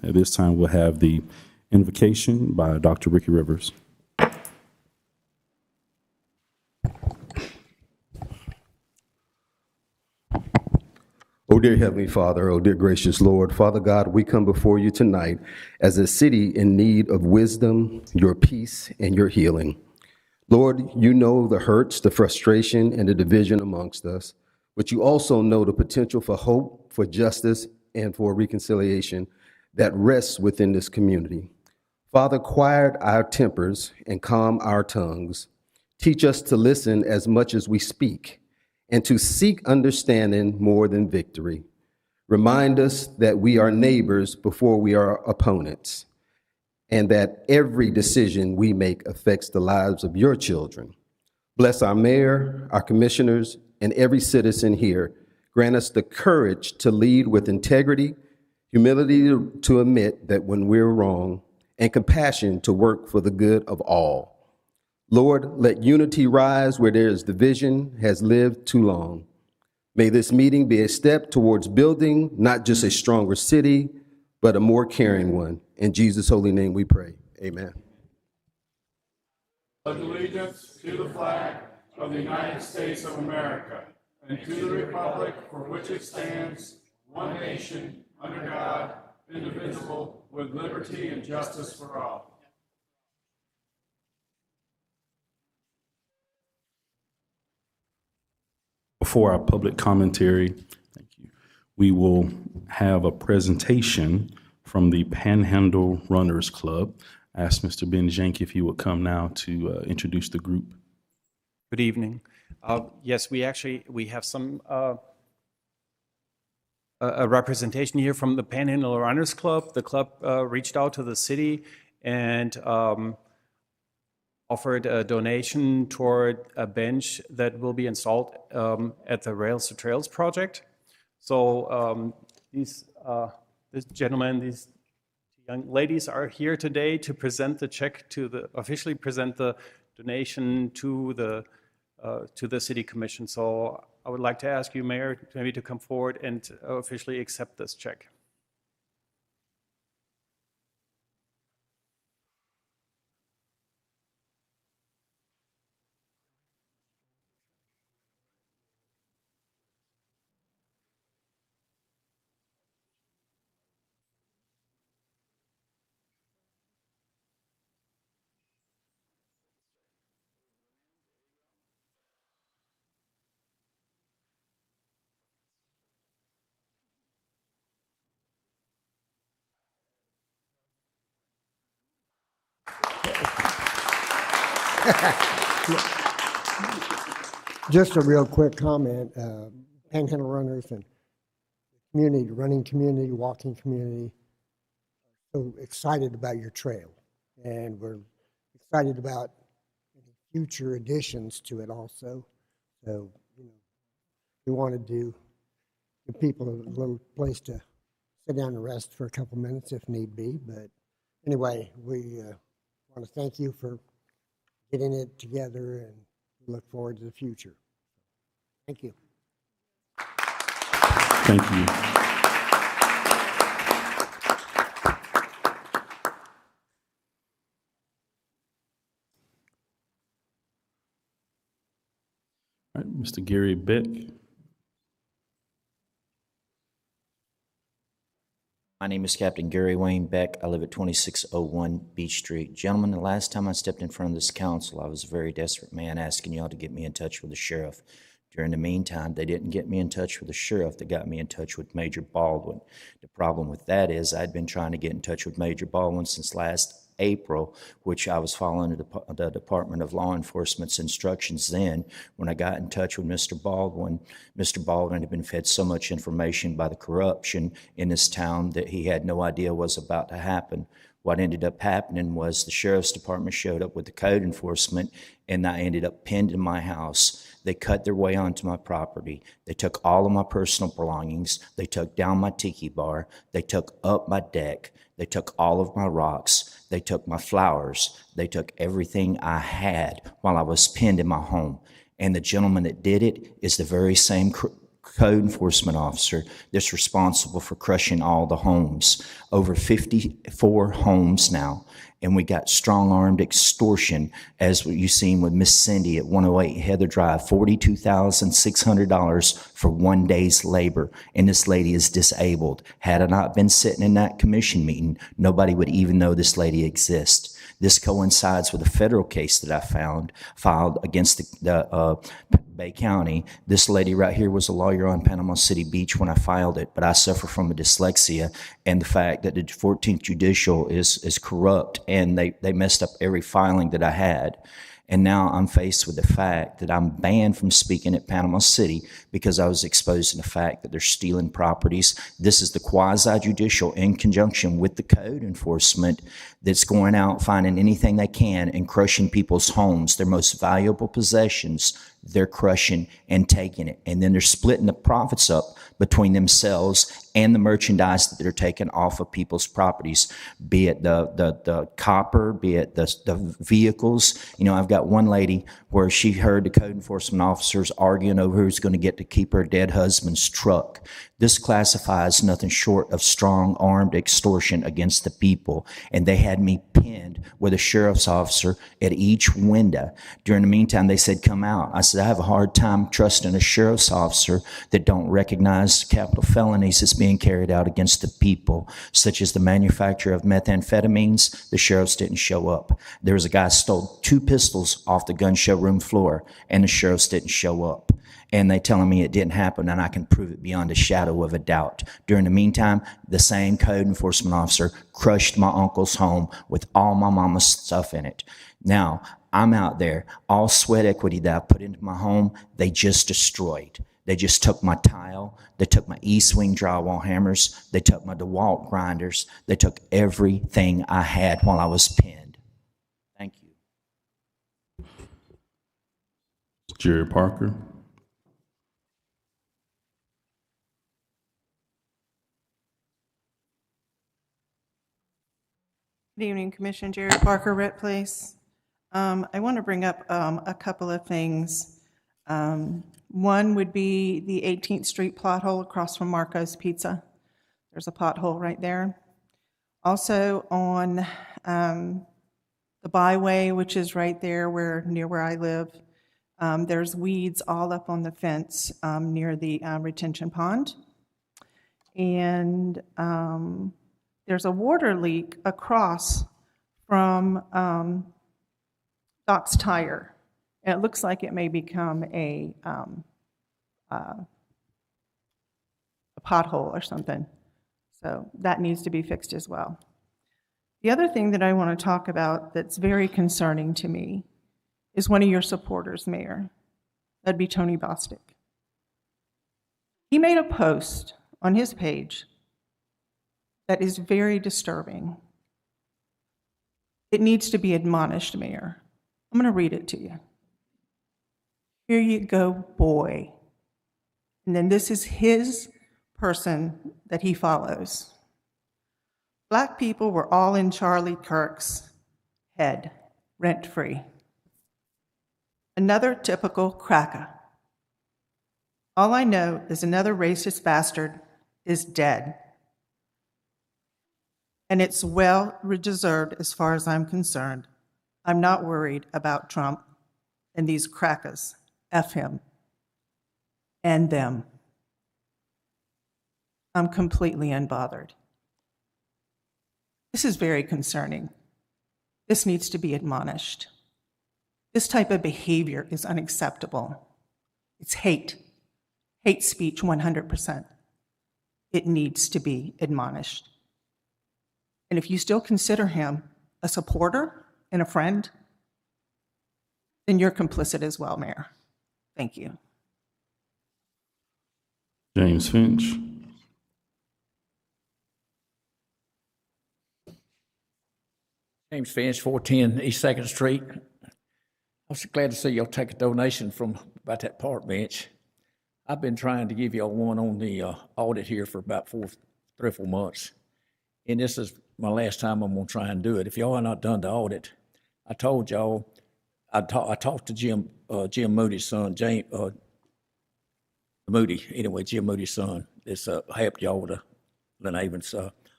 At this time, we'll have the invocation by Dr. Ricky Rivers. Oh, dear Heavenly Father, oh, dear gracious Lord, Father God, we come before you tonight as a city in need of wisdom, your peace, and your healing. Lord, you know the hurts, the frustration, and the division amongst us, but you also know the potential for hope, for justice, and for reconciliation that rests within this community. Father, quiet our tempers and calm our tongues. Teach us to listen as much as we speak, and to seek understanding more than victory. Remind us that we are neighbors before we are opponents, and that every decision we make affects the lives of your children. Bless our mayor, our commissioners, and every citizen here. Grant us the courage to lead with integrity, humility to admit that when we're wrong, and compassion to work for the good of all. Lord, let unity rise where there is division has lived too long. May this meeting be a step towards building not just a stronger city, but a more caring one. In Jesus' holy name we pray. Amen. Pledge allegiance to the flag of the United States of America and to the republic for which it stands, one nation, under God, indivisible, with liberty and justice for all. Before our public commentary, thank you, we will have a presentation from the Panhandle Runners Club. I asked Mr. Ben Jenk if he would come now to introduce the group. Good evening. Yes, we have some a representation here from the Panhandle Runners Club. The club reached out to the city and offered a donation toward a bench that will be installed at the Rails to Trails project. So this gentleman, these young ladies are here today to present the check officially present the donation to the City Commission. So I would like to ask you, Mayor, maybe to come forward and officially accept this check. Just a real quick comment. Panhandle Runners and community, running community, walking community, so excited about your trail. And we're excited about future additions to it also. So, we wanted to give people a little place to sit down and rest for a couple minutes if need be. But anyway, we want to thank you for getting it together and look forward to the future. Thank you. Thank you. All right, Mr. Gary Beck. My name is Captain Gary Wayne Beck. I live at 2601 Beach Street. Gentlemen, the last time I stepped in front of this council, I was a very desperate man asking y'all to get me in touch with the sheriff. During the meantime, they didn't get me in touch with the sheriff. They got me in touch with Major Baldwin. The problem with that is I'd been trying to get in touch with Major Baldwin since last April, which I was following the Department of Law Enforcement's instructions then. When I got in touch with Mr. Baldwin had been fed so much information by the corruption in this town that he had no idea was about to happen. What ended up happening was the sheriff's department showed up with the code enforcement, and I ended up pinned in my house. They cut their way onto my property. They took all of my personal belongings. They took down my tiki bar. They took up my deck. They took all of my rocks. They took my flowers. They took everything I had while I was pinned in my home. And the gentleman that did it is the very same code enforcement officer that's responsible for crushing all the homes. Over 54 homes now. And we got strong-armed extortion, as you've seen with Miss Cindy at 108 Heather Drive, $42,600 for 1 day's labor. And this lady is disabled. Had I not been sitting in that commission meeting, nobody would even know this lady exists. This coincides with a federal case that I filed against the Bay County. This lady right here was a lawyer on Panama City Beach when I filed it, but I suffer from a dyslexia and the fact that the 14th Judicial is corrupt, and they messed up every filing that I had. And now I'm faced with the fact that I'm banned from speaking at Panama City because I was exposed to the fact that they're stealing properties. This is the quasi-judicial in conjunction with the code enforcement that's going out, finding anything they can and crushing people's homes, their most valuable possessions. They're crushing and taking it. And then they're splitting the profits up between themselves and the merchandise that they're taking off of people's properties, be it the copper, be it the vehicles. You know, I've got one lady where she heard the code enforcement officers arguing over who's going to get to keep her dead husband's truck. This classifies nothing short of strong armed extortion against the people. And they had me pinned with a sheriff's officer at each window. During the meantime, they said, come out. I said, I have a hard time trusting a sheriff's officer that don't recognize capital felonies as being carried out against the people, such as the manufacture of methamphetamines. The sheriffs didn't show up. There was a guy who stole 2 pistols off the gun showroom floor, and the sheriffs didn't show up. And they telling me it didn't happen, and I can prove it beyond a shadow of a doubt. During the meantime, the same code enforcement officer crushed my uncle's home with all my mama's stuff in it. Now, I'm out there, all sweat equity that I put into my home, they just destroyed. They just took my tile, they took my E-swing drywall hammers, they took my DeWalt grinders, they took everything I had while I was pinned. Thank you. Jerry Parker. Good evening, Commission. Jerry Parker, Rhett Place. I want to bring up a couple of things. One would be the 18th Street plot hole across from Marco's Pizza. There's a pothole right there. Also on the byway, which is right there near where I live, there's weeds all up on the fence near the retention pond. And there's a water leak across from Doc's Tire. And it looks like it may become a pothole or something. So that needs to be fixed as well. The other thing that I want to talk about that's very concerning to me is one of your supporters, Mayor. That'd be Tony Bostic. He made a post on his page that is very disturbing. It needs to be admonished, Mayor. I'm going to read it to you. Here you go, boy. And then this is his person that he follows. Black people were all in Charlie Kirk's head, rent-free. Another typical cracker. All I know is another racist bastard is dead. And it's well deserved as far as I'm concerned. I'm not worried about Trump and these crackers. F him and them. I'm completely unbothered. This is very concerning. This needs to be admonished. This type of behavior is unacceptable. It's hate speech 100%. It needs to be admonished. And if you still consider him a supporter and a friend, then you're complicit as well, Mayor. Thank you. James Finch. James Finch, 410 East 2nd Street. I was glad to see y'all take a donation from about that park bench. I've been trying to give y'all one on the audit here for about 3 or 4 months. And this is my last time I'm going to try and do it. If y'all are not done the audit, I told y'all, I talked to Jim Moody's son, Moody, anyway, Jim Moody's son, that's helped y'all with Lynn Avon's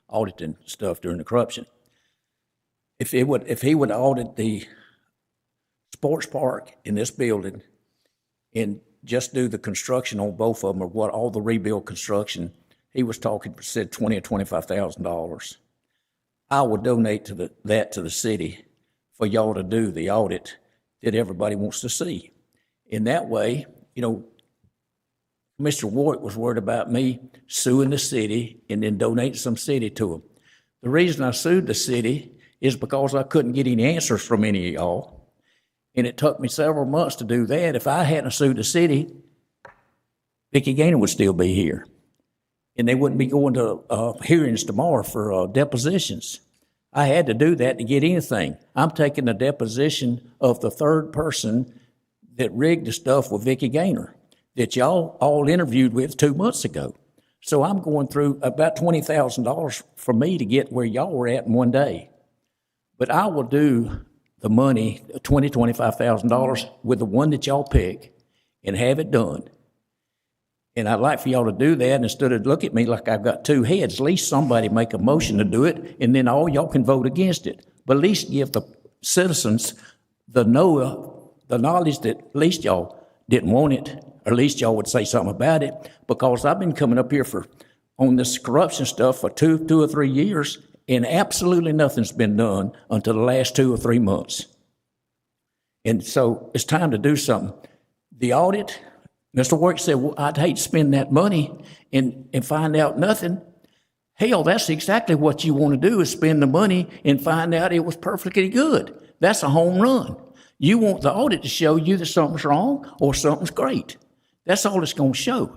audit and stuff during the corruption. If he would audit the sports park in this building and just do the construction on both of them, or what all the rebuild construction, he was said $20,000 or $25,000. I would donate that to the city for y'all to do the audit that everybody wants to see. In that way, Mr. Ward was worried about me suing the city and then donating some city to him. The reason I sued the city is because I couldn't get any answers from any of y'all. And it took me several months to do that. If I hadn't sued the city, Vicki Gaynor would still be here. And they wouldn't be going to hearings tomorrow for depositions. I had to do that to get anything. I'm taking the deposition of the third person that rigged the stuff with Vicki Gaynor that y'all all interviewed with 2 months ago. So I'm going through about $20,000 for me to get where y'all were at in one day. But I will do the money, $20,000, $25,000, with the one that y'all pick and have it done. And I'd like for y'all to do that instead of look at me like I've got two heads. At least somebody make a motion to do it, and then all y'all can vote against it. But at least give the citizens the knowledge that at least y'all didn't want it, or at least y'all would say something about it. Because I've been coming up here on this corruption stuff for two or 3 years, and absolutely nothing's been done until the last 2 or 3 months. And so it's time to do something. The audit, Mr. Work said, well, I'd hate to spend that money and find out nothing. Hell, that's exactly what you want to do, is spend the money and find out it was perfectly good. That's a home run. You want the audit to show you that something's wrong or something's great. That's all it's going to show.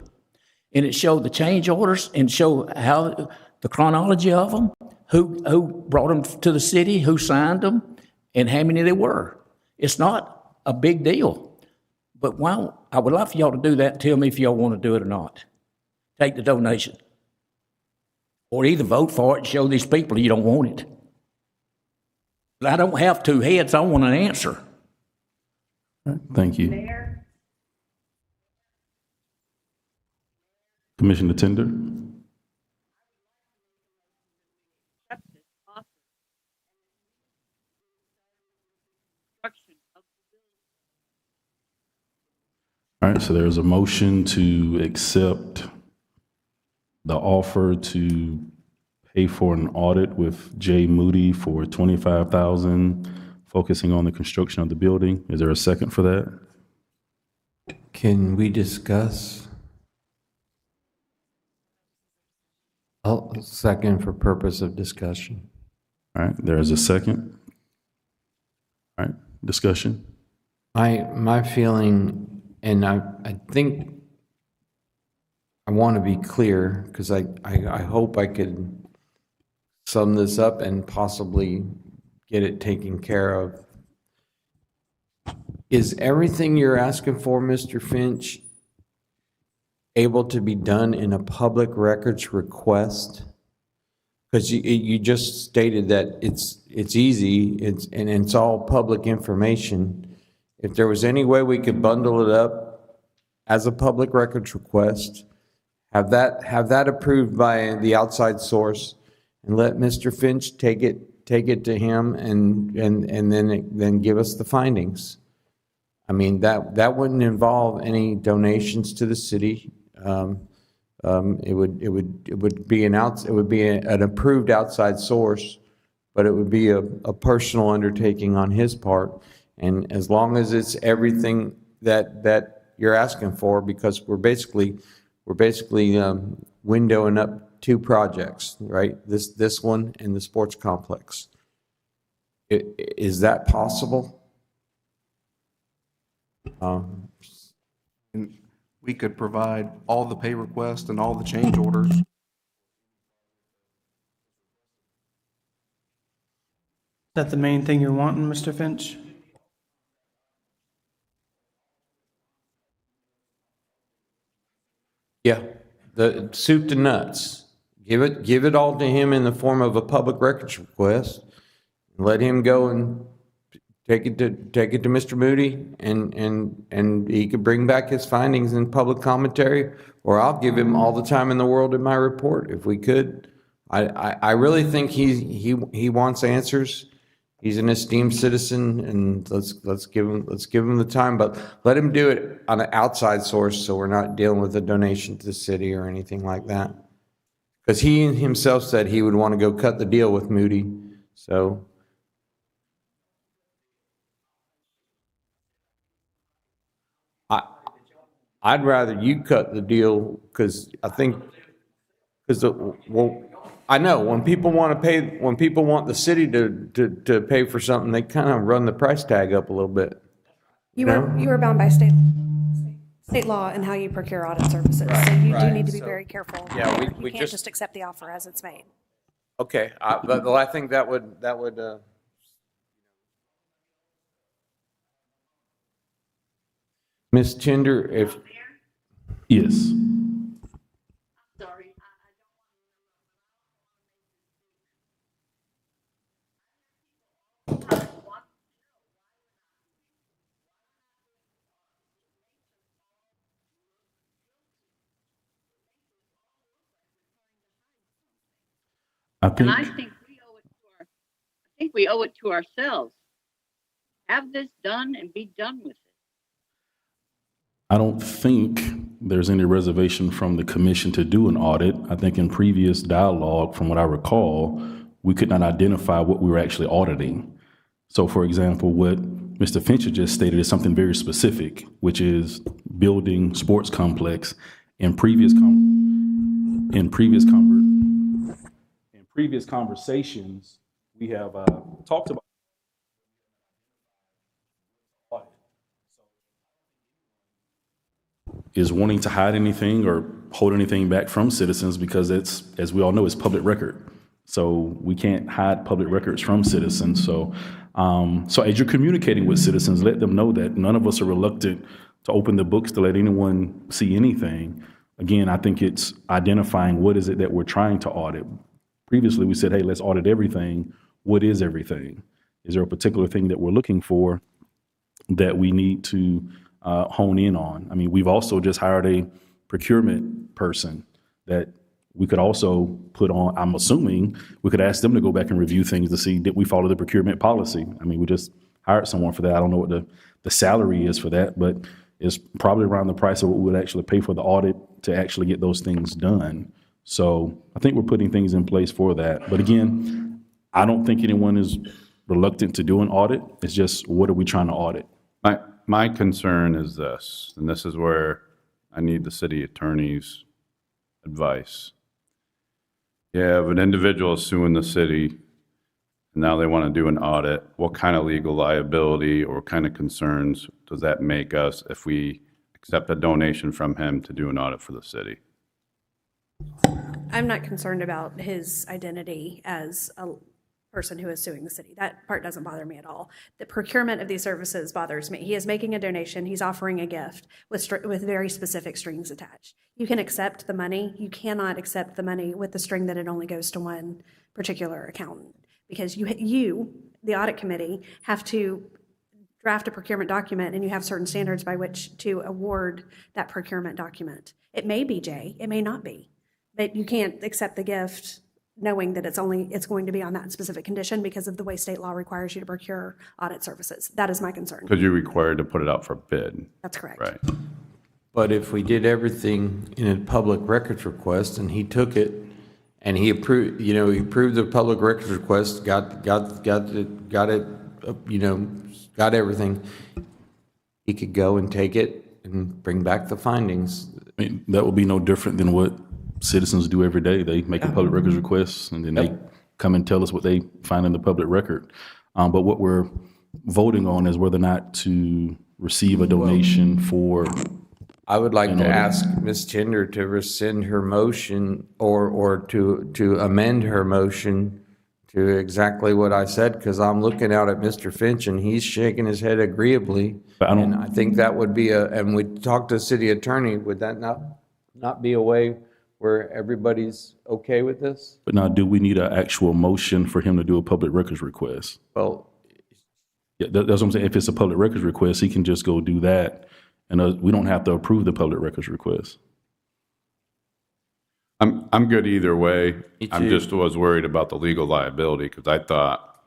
And it showed the change orders and show how the chronology of them, who brought them to the city, who signed them, and how many there were. It's not a big deal. But I would like for y'all to do that and tell me if y'all want to do it or not. Take the donation. Or either vote for it and show these people you don't want it. But I don't have two heads. I want an answer. Thank you. Commissioner Tender. All right, so there's a motion to accept the offer to pay for an audit with J. Moody for $25,000, focusing on the construction of the building. Is there a second for that? Can we discuss? I'll second for purpose of discussion. All right, there is a second. All right, discussion. My feeling, and I think I want to be clear, because I hope I could sum this up and possibly get it taken care of. Is everything you're asking for, Mr. Finch, able to be done in a public records request? Because you just stated that it's easy, and it's all public information. If there was any way we could bundle it up as a public records request, have that approved by the outside source, and let Mr. Finch take it to him, and then give us the findings. I mean, that wouldn't involve any donations to the city. It would be an approved outside source, but it would be a personal undertaking on his part. And as long as it's everything that you're asking for, because we're basically windowing up two projects, right? This one and the sports complex. Is that possible? We could provide all the pay requests and all the change orders. Is that the main thing you're wanting, Mr. Finch? Yeah, the soup to nuts. Give it all to him in the form of a public records request. Let him go and take it to Mr. Moody, and he could bring back his findings in public commentary, or I'll give him all the time in the world in my report, if we could. I really think he wants answers. He's an esteemed citizen, and let's give him the time, but let him do it on an outside source, so we're not dealing with a donation to the city or anything like that. Because he himself said he would want to go cut the deal with Moody, so. I'd rather you cut the deal, because I think, well, I know when people want to pay, when people want the city to pay for something, they kind of run the price tag up a little bit. You were bound by state law and how you procure audit services, so you do need to be very careful. Yeah, You we can't just accept the offer as it's made. Okay, but I think that would, Ms. Tinder, if, Yes. I And think, I think we owe it to ourselves. Have this done and be done with it. I don't think there's any reservation from the commission to do an audit. I think in previous dialogue, from what I recall, we could not identify what we were actually auditing. So for example, what Mr. Fincher just stated is something very specific, which is building sports complex. In previous conversations, we have talked about is wanting to hide anything or hold anything back from citizens, because it's, as we all know, it's public record. So we can't hide public records from citizens. So, so as you're communicating with citizens, let them know that none of us are reluctant to open the books to let anyone see anything. Again, I think it's identifying what is it that we're trying to audit. Previously, we said, hey, let's audit everything. What is everything? Is there a particular thing that we're looking for that we need to hone in on? I mean, we've also just hired a procurement person that we could also put on. I'm assuming we could ask them to go back and review things to see, did we follow the procurement policy? I mean, we just hired someone for that. I don't know what the salary is for that, but it's probably around the price of what we would actually pay for the audit to actually get those things done. So I think we're putting things in place for that. But again, I don't think anyone is reluctant to do an audit. It's just, what are we trying to audit? My concern is this, and this is where I need the city attorney's advice. You have an individual suing the city, and now they want to do an audit. What kind of legal liability or what kind of concerns does that make us if we accept a donation from him to do an audit for the city? I'm not concerned about his identity as a person who is suing the city. That part doesn't bother me at all. The procurement of these services bothers me. He is making a donation. He's offering a gift with very specific strings attached. You can accept the money. You cannot accept the money with the string that it only goes to one particular accountant, because you, the audit committee, have to draft a procurement document, and you have certain standards by which to award that procurement document. It may be J, it may not be, but you can't accept the gift knowing that it's going to be on that specific condition because of the way state law requires you to procure audit services. That is my concern. Because you're required to put it out for bid. That's correct. Right. but if we did everything in a public records request and he took it and he approved, he approved the public records request, got it, got everything, he could go and take it and bring back the findings. I mean, that would be no different than what citizens do every day. They make a public records request, and then they come and tell us what they find in the public record. But what we're voting on is whether or not to receive a donation for. I would like to ask Ms. Tinder to rescind her motion or to amend her motion to exactly what I said, because I'm looking out at Mr. Finch and he's shaking his head agreeably. And I think that would be and we talked to the city attorney, would that not be a way where everybody's okay with this? But now, do we need an actual motion for him to do a public records request? Well, Yeah, that's what I'm saying. If it's a public records request, he can just go do that, and we don't have to approve the public records request. I'm good either way. Me I'm too. just was worried about the legal liability because I thought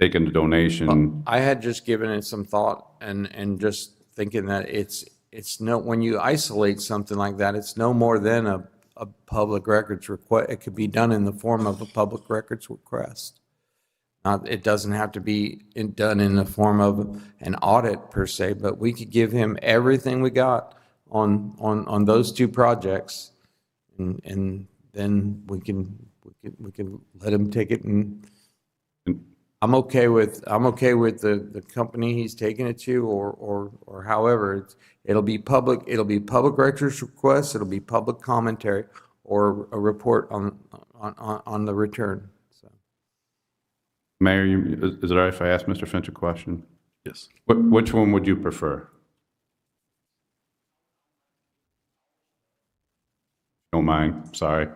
taking the donation, I had just given it some thought and just thinking that it's no, when you isolate something like that, it's no more than a public records request. It could be done in the form of a public records request. Not, it doesn't have to be done in the form of an audit per se, but we could give him everything we got on those two projects, and then we can let him take it. And I'm okay with the company he's taking it to, or however it'll be public records request, it'll be public commentary, or a report on the return. Mayor, is it all right if I ask Mr. Finch a question? Yes. Which one would you prefer? Don't mind, sorry.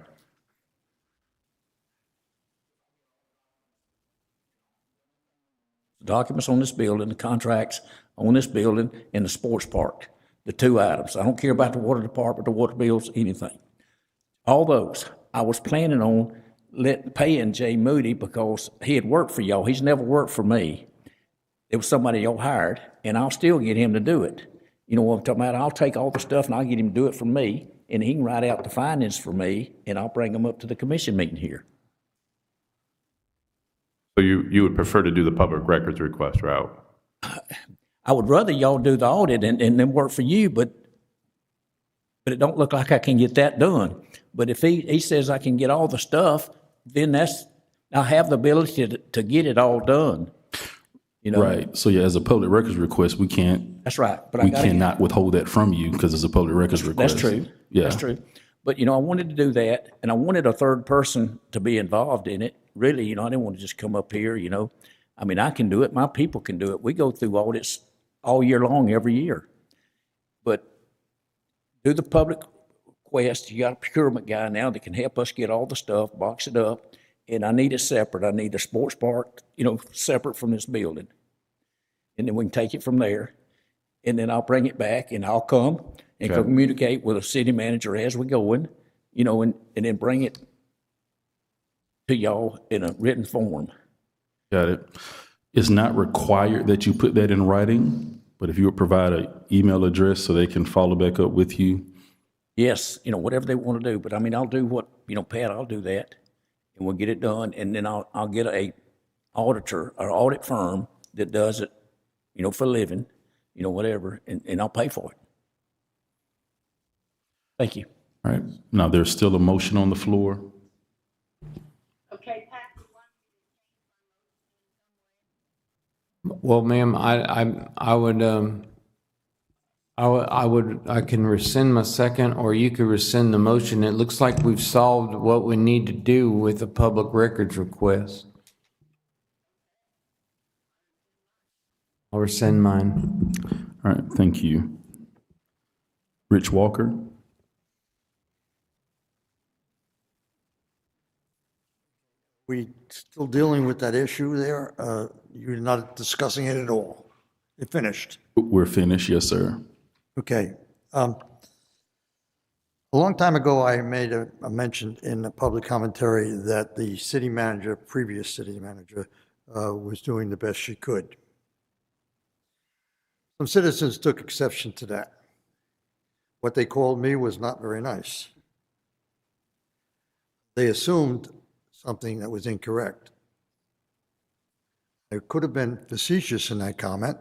Documents on this building, the contracts on this building, and the sports park, the two items. I don't care about the water department, the water bills, anything. All those, I was planning on paying Jay Moody because he had worked for y'all. He's never worked for me. It was somebody y'all hired, and I'll still get him to do it. You know what I'm talking about? I'll take all the stuff and I'll get him to do it for me, and he can write out the findings for me, and I'll bring them up to the commission meeting here. So you would prefer to do the public records request route? I would rather y'all do the audit and then work for you, but it don't look like I can get that done. But if he says I can get all the stuff, then I have the ability to get it all done. You know? Right. So yeah, as a public records request, we can't. That's right. But we cannot withhold that from you because it's a public records request. That's true. Yeah. That's true. But, I wanted to do that, and I wanted a third person to be involved in it. Really, I didn't want to just come up here, I mean, I can do it. My people can do it. We go through audits all year long, every year. But do the public request. You got a procurement guy now that can help us get all the stuff, box it up, and I need it separate. I need the sports park, separate from this building. And then we can take it from there, and then I'll bring it back, and I'll come and communicate with a city manager as we're going, and then bring it to y'all in a written form. Got it. It's not required that you put that in writing, but if you would provide an email address so they can follow back up with you. Yes, whatever they want to do. But I mean, I'll do what, Pat, I'll do that, and we'll get it done. And then I'll get a auditor or audit firm that does it, for a living, whatever, and I'll pay for it. Thank you. All right. Now, there's still a motion on the floor. Okay, Pat, Well, ma'am, I can rescind my second, or you could rescind the motion. It looks like we've solved what we need to do with the public records request. I'll rescind mine. All right. Thank you. Rich Walker. We still dealing with that issue there? You're not discussing it at all? You're finished? We're finished. Yes, sir. Okay. A long time ago, I made a mention in a public commentary that the city manager, previous city manager, was doing the best she could. Some citizens took exception to that. What they called me was not very nice. They assumed something that was incorrect. I could have been facetious in that comment,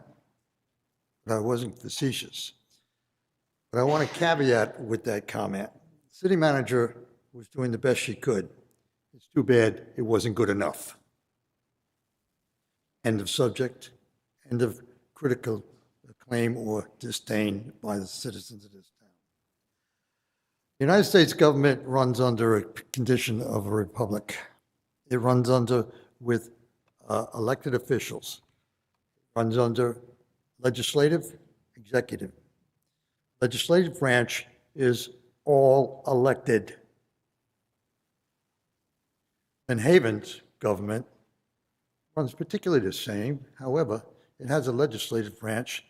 but I wasn't facetious. But I want to caveat with that comment. The city manager was doing the best she could. It's too bad it wasn't good enough. End of subject. End of critical acclaim or disdain by the citizens of this town. The United States government runs under a condition of a republic. It runs with elected officials. It runs under legislative, executive. Legislative branch is all elected. Van Haven's government runs particularly the same. However, it has a legislative branch.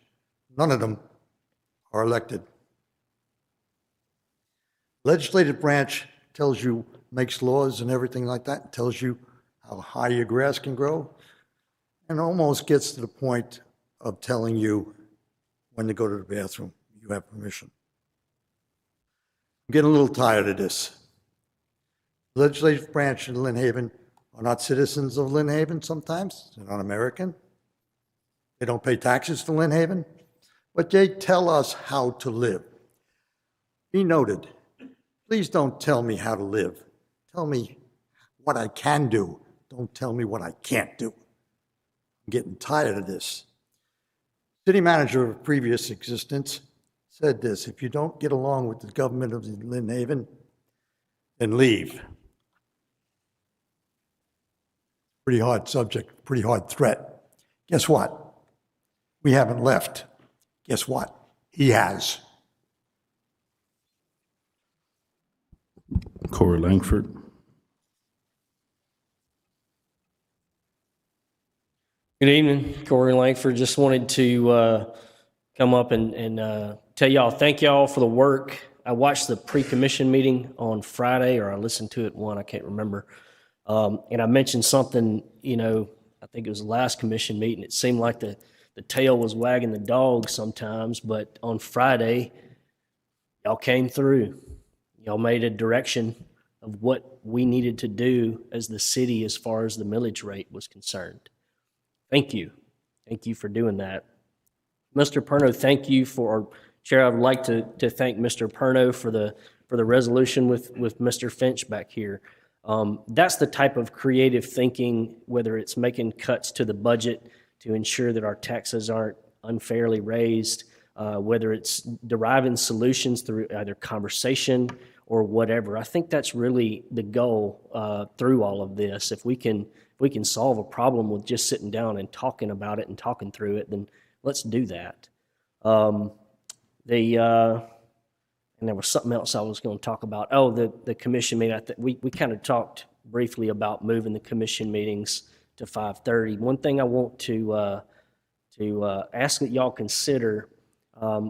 None of them are elected. Legislative branch tells you, makes laws and everything like that, tells you how high your grass can grow, and almost gets to the point of telling you when to go to the bathroom. You have permission. I'm getting a little tired of this. The legislative branch in Lynn Haven are not citizens of Lynn Haven sometimes. They're not American. They don't pay taxes to Lynn Haven, but they tell us how to live. Be noted, please don't tell me how to live. Tell me what I can do. Don't tell me what I can't do. I'm getting tired of this. City manager of previous existence said this: if you don't get along with the government of Lynn Haven, then leave. Pretty hard subject, pretty hard threat. Guess what? We haven't left. Guess what? He has. Corey Langford. Good evening, Corey Langford. Just wanted to come up and tell y'all, thank y'all for the work. I watched the pre-commission meeting on Friday, or I listened to it I can't remember. And I mentioned something, I think it was the last commission meeting. It seemed like the tail was wagging the dog sometimes, but on Friday, y'all came through. Y'all made a direction of what we needed to do as the city as far as the millage rate was concerned. Thank you. Thank you for doing that. Mr. Perno, thank you for, Chair, I would like to thank Mr. Perno for the resolution with Mr. Finch back here. That's the type of creative thinking, whether it's making cuts to the budget to ensure that our taxes aren't unfairly raised, whether it's deriving solutions through either conversation or whatever. I think that's really the goal through all of this. If we can solve a problem with just sitting down and talking about it and talking through it, then let's do that. And there was something else I was going to talk about. Oh, the commission meeting. We kind of talked briefly about moving the commission meetings to 5:30. One thing I want to ask that y'all consider,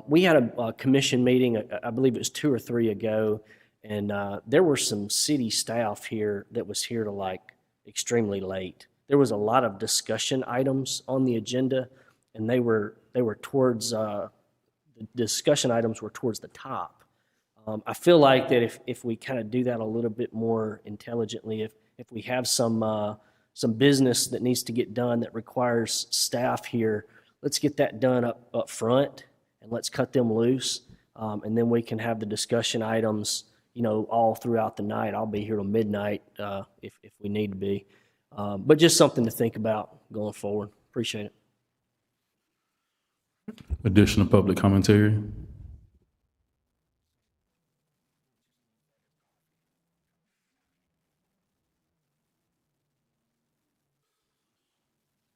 we had a commission meeting, I believe it was 2 or 3 ago, and there were some city staff here that was here to like extremely late. There was a lot of discussion items on the agenda, and they were towards the discussion items were towards the top. I feel like that if we kind of do that a little bit more intelligently, if we have some business that needs to get done that requires staff here, let's get that done up front, and let's cut them loose, and then we can have the discussion items, all throughout the night. I'll be here till midnight if we need to be, but just something to think about going forward. Appreciate it. Additional public commentary.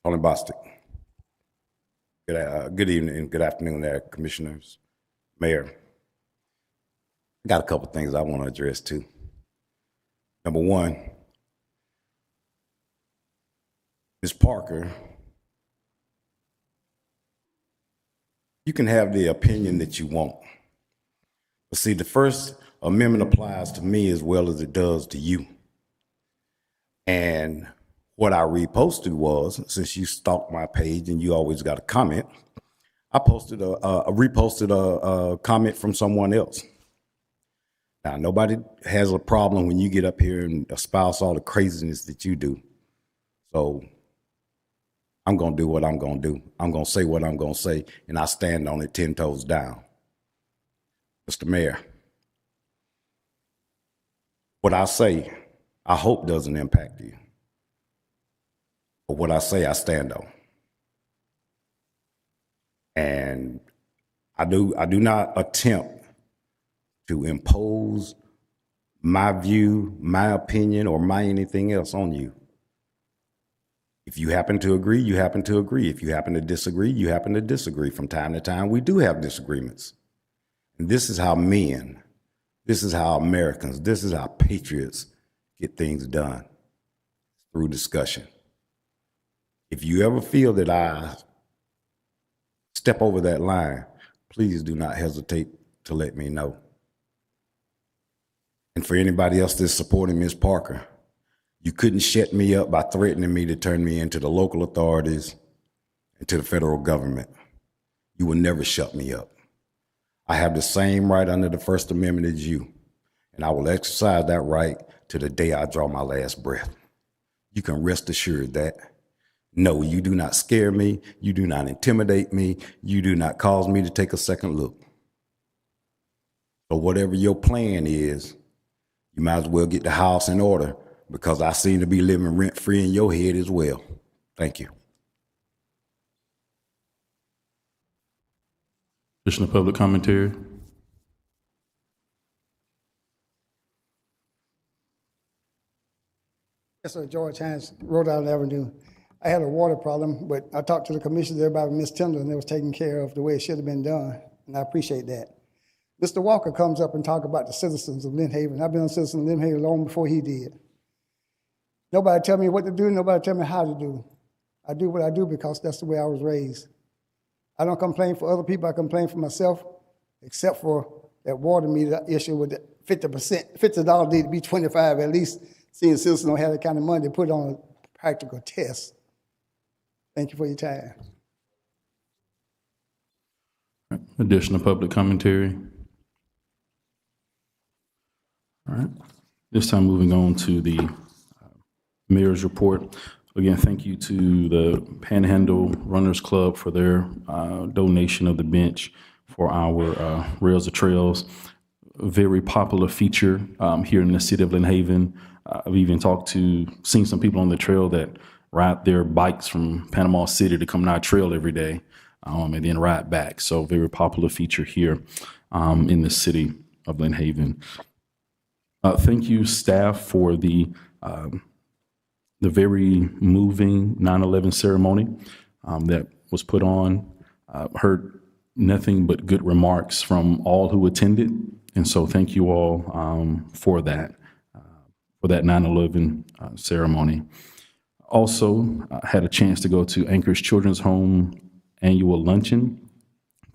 Colin Bostic. Good evening and good afternoon there, commissioners, mayor. I got a couple things I want to address too. Number one, Ms. Parker, you can have the opinion that you want. But see, the First Amendment applies to me as well as it does to you. And what I reposted was, since you stalked my page and you always got a comment, I reposted a comment from someone else. Now, nobody has a problem when you get up here and espouse all the craziness that you do. So I'm going to do what I'm going to do. I'm going to say what I'm going to say, and I stand on it 10 toes down. Mr. Mayor, what I say, I hope doesn't impact you. But what I say, I stand on. And I do not attempt to impose my view, my opinion, or my anything else on you. If you happen to agree, you happen to agree. If you happen to disagree, you happen to disagree. From time to time, we do have disagreements. And this is how men, this is how Americans, this is how patriots get things done, through discussion. If you ever feel that I step over that line, please do not hesitate to let me know. And for anybody else that's supporting Ms. Parker, you couldn't shut me up by threatening me to turn me into the local authorities and to the federal government. You will never shut me up. I have the same right under the First Amendment as you, and I will exercise that right to the day I draw my last breath. You can rest assured that. No, you do not scare me. You do not intimidate me. You do not cause me to take a second look. So whatever your plan is, you might as well get the house in order, because I seem to be living rent-free in your head as well. Thank you. Additional public commentary. Yes, sir. George Hines, Rhode Island Avenue. I had a water problem, but I talked to the commissioners, everybody, Ms. Tindall, and it was taken care of the way it should have been done, and I appreciate that. Mr. Walker comes up and talk about the citizens of Lynn Haven. I've been a citizen of Lynn Haven long before he did. Nobody tell me what to do, nobody tell me how to do. I do what I do because that's the way I was raised. I don't complain for other people, I complain for myself, except for that water meter issue with the 50%, $50 need to be 25 at least. Seeing citizens don't have that kind of money to put on a practical test. Thank you for your time. Additional public commentary. All right. This time moving on to the mayor's report. Again, thank you to the Panhandle Runners Club for their donation of the bench for our Rails to Trails. A very popular feature here in the city of Lynn Haven. I've even seen some people on the trail that ride their bikes from Panama City to come to our trail every day and then ride back. So very popular feature here in the city of Lynn Haven. Thank you, staff, for the very moving 9/11 ceremony that was put on. Heard nothing but good remarks from all who attended. And so thank you all for that 9/11 ceremony. Also, had a chance to go to Anchorage Children's Home annual luncheon.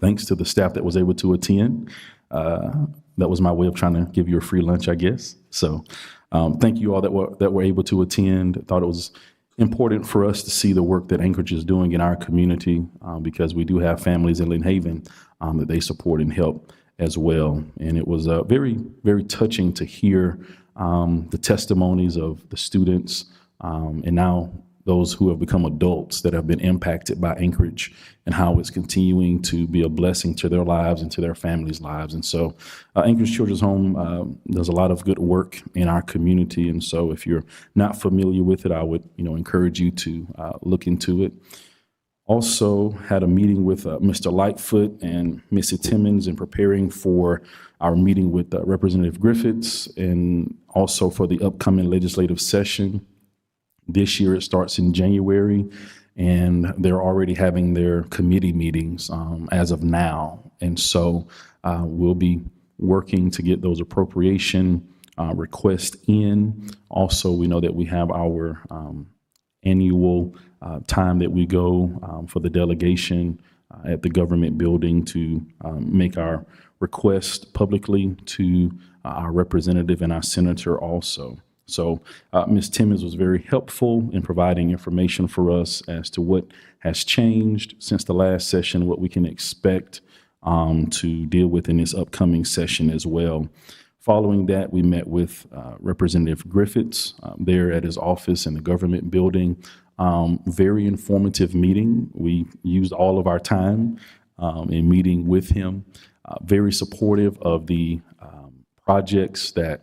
Thanks to the staff that was able to attend. That was my way of trying to give you a free lunch, I guess. So thank you all that were able to attend. Thought it was important for us to see the work that Anchorage is doing in our community because we do have families in Lynn Haven that they support and help as well. And it was very, very touching to hear the testimonies of the students and now those who have become adults that have been impacted by Anchorage and how it's continuing to be a blessing to their lives and to their families' lives. And so Anchorage Children's Home does a lot of good work in our community. And so if you're not familiar with it, I would encourage you to look into it. Also had a meeting with Mr. Lightfoot and Missy Timmons in preparing for our meeting with Representative Griffiths and also for the upcoming legislative session. This year it starts in January, and they're already having their committee meetings as of now. And so we'll be working to get those appropriation requests in. Also, we know that we have our annual time that we go for the delegation at the government building to make our request publicly to our representative and our senator also. So Ms. Timmons was very helpful in providing information for us as to what has changed since the last session, what we can expect to deal with in this upcoming session as well. Following that, we met with Representative Griffiths there at his office in the government building. Very informative meeting. We used all of our time in meeting with him. Very supportive of the projects that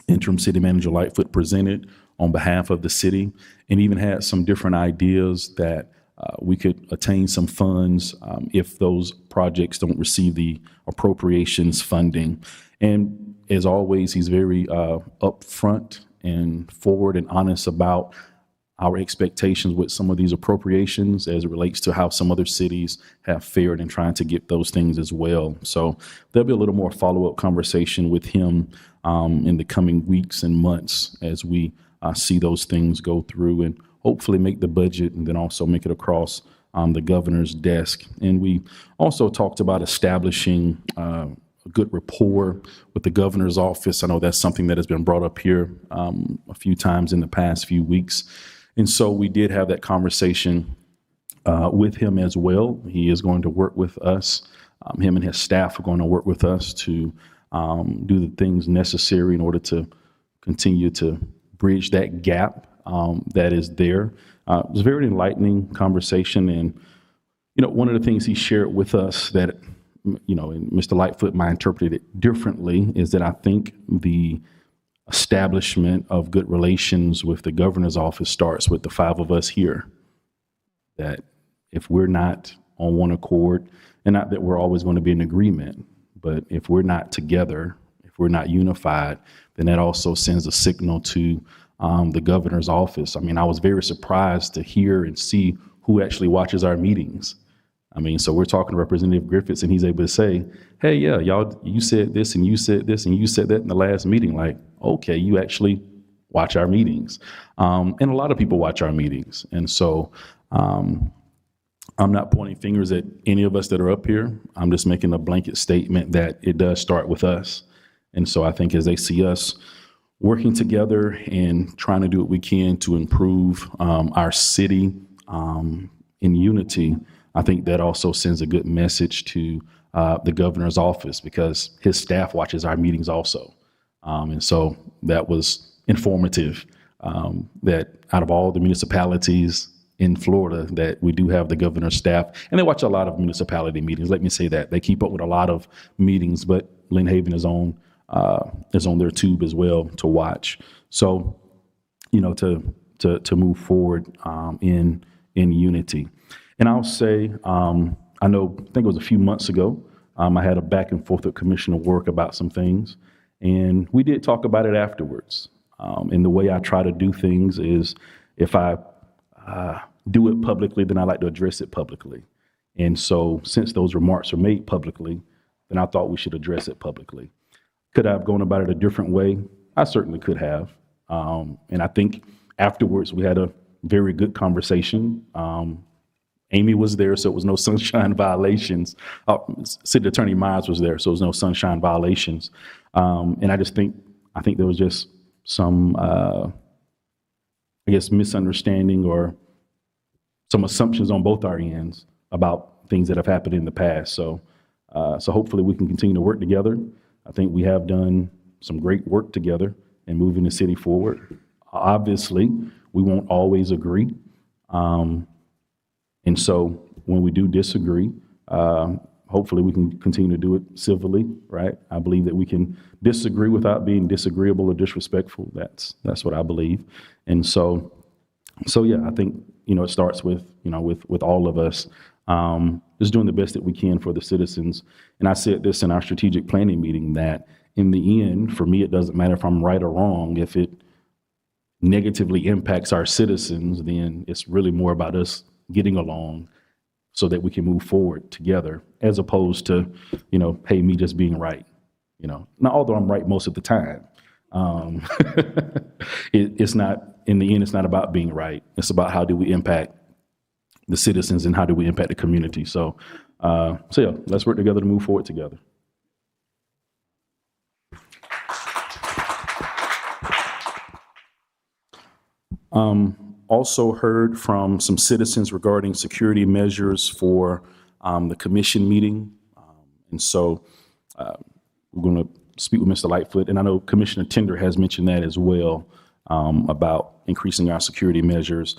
Interim City Manager Lightfoot presented on behalf of the city, and even had some different ideas that we could attain some funds if those projects don't receive the appropriations funding. And as always, he's very upfront and forward and honest about our expectations with some of these appropriations as it relates to how some other cities have fared in trying to get those things as well. So there'll be a little more follow-up conversation with him in the coming weeks and months as we see those things go through and hopefully make the budget and then also make it across the governor's desk. And we also talked about establishing a good rapport with the governor's office. I know that's something that has been brought up here a few times in the past few weeks. And so we did have that conversation with him as well. He is going to work with us. Him and his staff are going to work with us to do the things necessary in order to continue to bridge that gap that is there. It was a very enlightening conversation. And, one of the things he shared with us that, and Mr. Lightfoot might interpret it differently, is that I think the establishment of good relations with the governor's office starts with the five of us here. That if we're not on one accord, and not that we're always going to be in agreement, but if we're not together, if we're not unified, then that also sends a signal to the governor's office. I mean, I was very surprised to hear and see who actually watches our meetings. I mean, so we're talking to Representative Griffiths, and he's able to say, hey, yeah, y'all, you said this and you said this and you said that in the last meeting. Like, okay, you actually watch our meetings. And a lot of people watch our meetings. And so I'm not pointing fingers at any of us that are up here. I'm just making a blanket statement that it does start with us. And so I think as they see us working together and trying to do what we can to improve our city in unity, I think that also sends a good message to the governor's office, because his staff watches our meetings also. And so that was informative, that out of all the municipalities in Florida, that we do have the governor's staff, and they watch a lot of municipality meetings. Let me say that they keep up with a lot of meetings, but Lynn Haven is on their tube as well to watch. So, to move forward in unity. And I'll say, I think it was a few months ago, I had a back and forth with Commissioner Work about some things, and we did talk about it afterwards. And the way I try to do things is, if I do it publicly, then I like to address it publicly. And so since those remarks were made publicly, then I thought we should address it publicly. Could I have gone about it a different way? I certainly could have. And I think afterwards we had a very good conversation. Amy was there, so it was no sunshine violations. City Attorney Myers was there, so it was no sunshine violations. And I think there was just some, misunderstanding or some assumptions on both our ends about things that have happened in the past. So hopefully we can continue to work together. I think we have done some great work together in moving the city forward. Obviously, we won't always agree. And so when we do disagree, hopefully we can continue to do it civilly, right? I believe that we can disagree without being disagreeable or disrespectful. That's what I believe. And so yeah, I think, it starts with all of us just doing the best that we can for the citizens. And I said this in our strategic planning meeting, that in the end, for me, it doesn't matter if I'm right or wrong. If it negatively impacts our citizens, then it's really more about us getting along so that we can move forward together, as opposed to, hey, me just being right. Now, although I'm right most of the time, it's not, in the end, it's not about being right. It's about how do we impact the citizens and how do we impact the community. So yeah, let's work together to move forward together. Also heard from some citizens regarding security measures for the commission meeting. And so we're going to speak with Mr. Lightfoot. And I know Commissioner Tender has mentioned that as well, about increasing our security measures.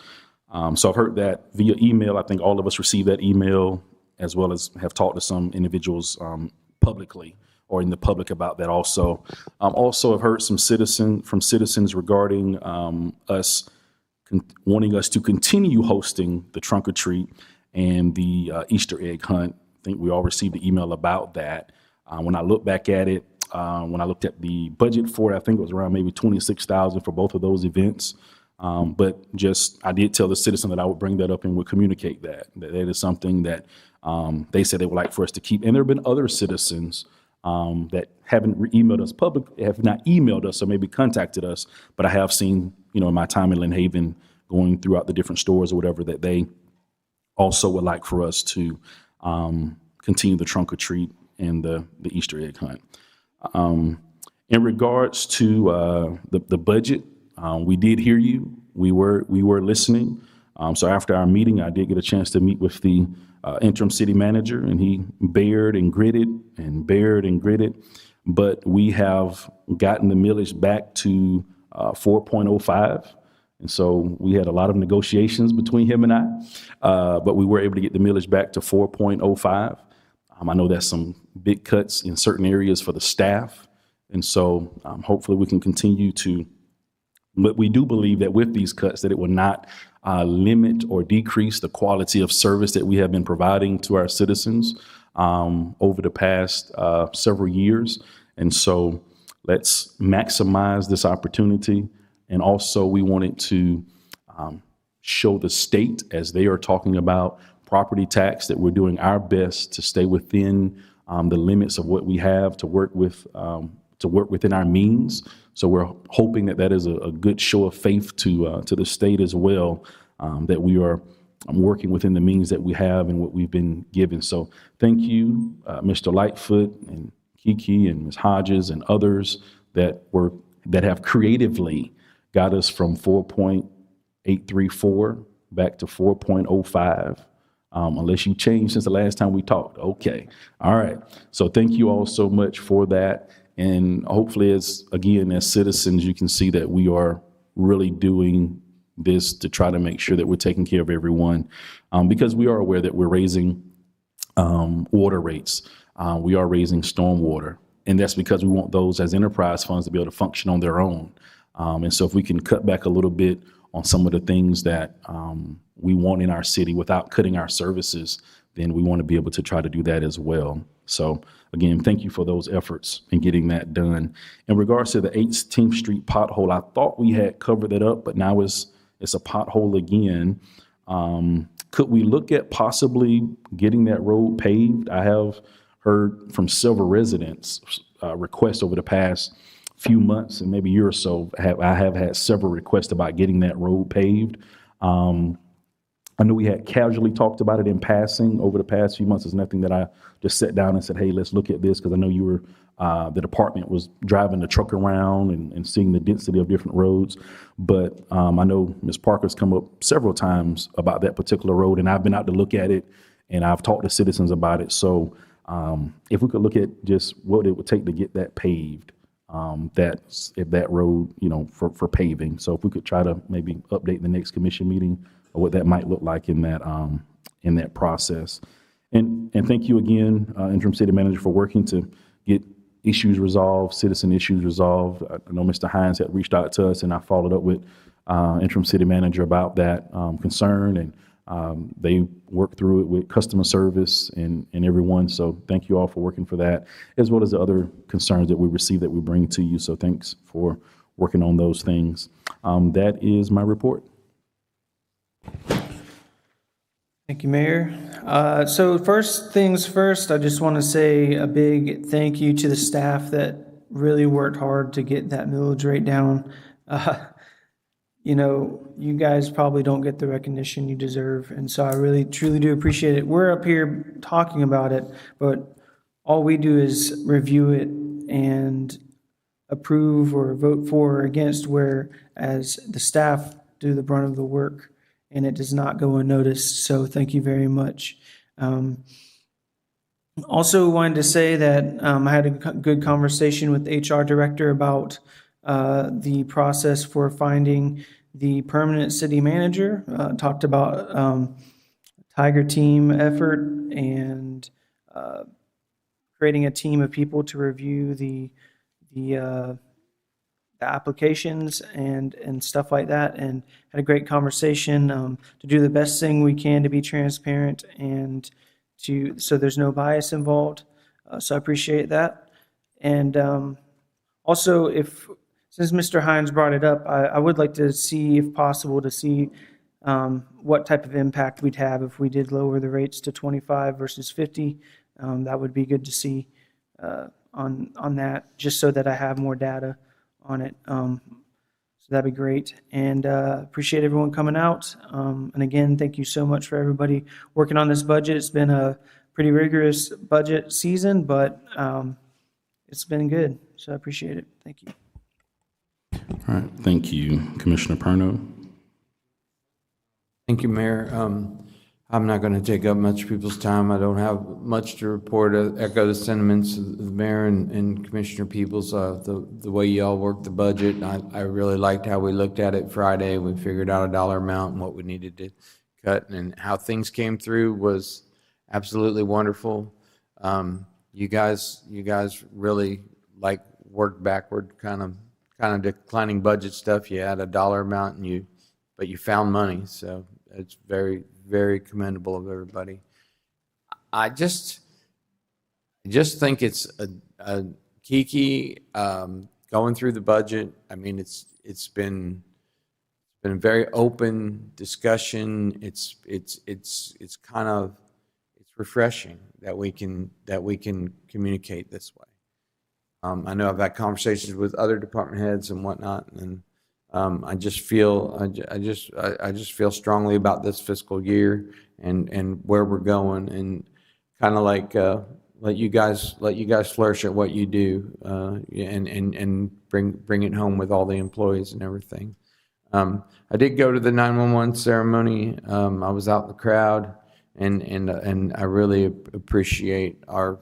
So I've heard that via email. I think all of us received that email, as well as have talked to some individuals publicly or in the public about that also. Also, I've heard from citizens regarding us wanting us to continue hosting the trunk or treat and the Easter egg hunt. I think we all received the email about that. When I look back at it, when I looked at the budget for it, I think it was around maybe $26,000 for both of those events. But I did tell the citizen that I would bring that up and would communicate that is something that they said they would like for us to keep. And there have been other citizens that haven't emailed us have not emailed us or maybe contacted us, but I have seen, in my time in Lynn Haven, going throughout the different stores or whatever, that they also would like for us to continue the trunk or treat and the Easter egg hunt. In regards to the budget, we did hear you. We were listening. So after our meeting, I did get a chance to meet with the interim city manager, and he bared and gritted and bared and gritted. But we have gotten the millage back to 4.05. And so we had a lot of negotiations between him and I, but we were able to get the millage back to 4.05. I know that's some big cuts in certain areas for the staff. And so hopefully we can continue to, but we do believe that with these cuts that it will not limit or decrease the quality of service that we have been providing to our citizens over the past several years. And so let's maximize this opportunity. And also we wanted to show the state, as they are talking about property tax, that we're doing our best to stay within the limits of what we have to work with, to work within our means. So we're hoping that that is a good show of faith to the state as well, that we are working within the means that we have and what we've been given. So thank you, Mr. Lightfoot and Kiki and Ms. Hodges and others that have creatively got us from 4.834 back to 4.05. Unless you changed since the last time we talked. Okay. All right. So thank you all so much for that. And hopefully, as citizens, you can see that we are really doing this to try to make sure that we're taking care of everyone, because we are aware that we're raising water rates. We are raising stormwater. And that's because we want those as enterprise funds to be able to function on their own. And so if we can cut back a little bit on some of the things that we want in our city without cutting our services, then we want to be able to try to do that as well. So again, thank you for those efforts in getting that done. In regards to the 18th Street pothole, I thought we had covered that up, but now it's a pothole again. Could we look at possibly getting that road paved? I have heard from several residents requests over the past few months and maybe a year or so. I have had several requests about getting that road paved. I know we had casually talked about it in passing over the past few months. It's nothing that I just sat down and said, hey, let's look at this, because I know you were, the department was driving the truck around and seeing the density of different roads. But I know Ms. Parker's come up several times about that particular road, and I've been out to look at it, and I've talked to citizens about it. So if we could look at just what it would take to get that paved, that road, for paving. So if we could try to maybe update the next commission meeting or what that might look like in that process. And thank you again, Interim City Manager, for working to get issues resolved, citizen issues resolved. I know Mr. Hines had reached out to us, and I followed up with Interim City Manager about that concern, and they worked through it with customer service and everyone. So thank you all for working for that, as well as the other concerns that we received that we bring to you. So thanks for working on those things. That is my report. Thank you, Mayor. So first things first, I just want to say a big thank you to the staff that really worked hard to get that millage rate down. You guys probably don't get the recognition you deserve, and so I really, truly do appreciate it. We're up here talking about it, but all we do is review it and approve or vote for or against, whereas the staff do the brunt of the work, and it does not go unnoticed. So thank you very much. Also wanted to say that I had a good conversation with the HR director about the process for finding the permanent city manager. Talked about Tiger team effort and creating a team of people to review the applications and stuff like that, and had a great conversation to do the best thing we can to be transparent and so there's no bias involved. So I appreciate that. And also, since Mr. Hines brought it up, I would like to see, if possible, to see what type of impact we'd have if we did lower the rates to 25 versus 50. That would be good to see on that, just so that I have more data on it. So that'd be great. And appreciate everyone coming out. And again, thank you so much for everybody working on this budget. It's been a pretty rigorous budget season, but it's been good. So I appreciate it. Thank you. All right, thank you. Commissioner Perno? Thank you, Mayor. I'm not going to take up much people's time. I don't have much to report. Echo the sentiments of the mayor and Commissioner Peoples. The way y'all worked the budget, I really liked how we looked at it Friday. We figured out a dollar amount and what we needed to cut, and how things came through was absolutely wonderful. You guys really like worked backward, kind of declining budget stuff. You had a dollar amount but you found money. So it's very, very commendable of everybody. I just think it's a kiki going through the budget. I mean, it's been a very open discussion. It's refreshing that we can communicate this way. I know I've had conversations with other department heads and whatnot, and I just feel strongly about this fiscal year and where we're going, and kind of like let you guys flourish at what you do, and bring it home with all the employees and everything. I did go to the 911 ceremony. I was out in the crowd, and I really appreciate our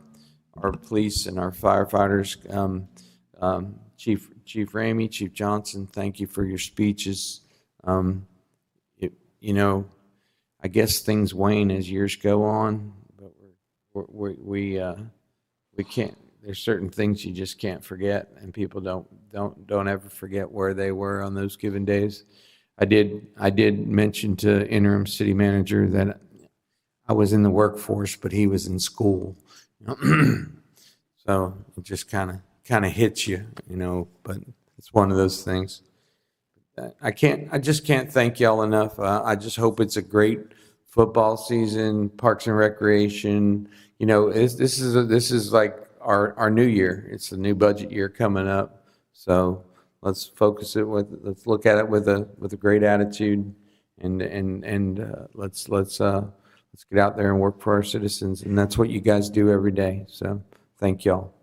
police and our firefighters. Chief Ramey, Chief Johnson, thank you for your speeches. I guess things wane as years go on, but we can't. There's certain things you just can't forget, and people don't ever forget where they were on those given days. I did mention to interim city manager that I was in the workforce, but he was in school. So it just kind of hits you, but it's one of those things. I just can't thank y'all enough. I just hope it's a great football season, Parks and Recreation. This is like our new year. It's the new budget year coming up. So let's let's look at it with a great attitude, and let's get out there and work for our citizens. And that's what you guys do every day. So thank y'all.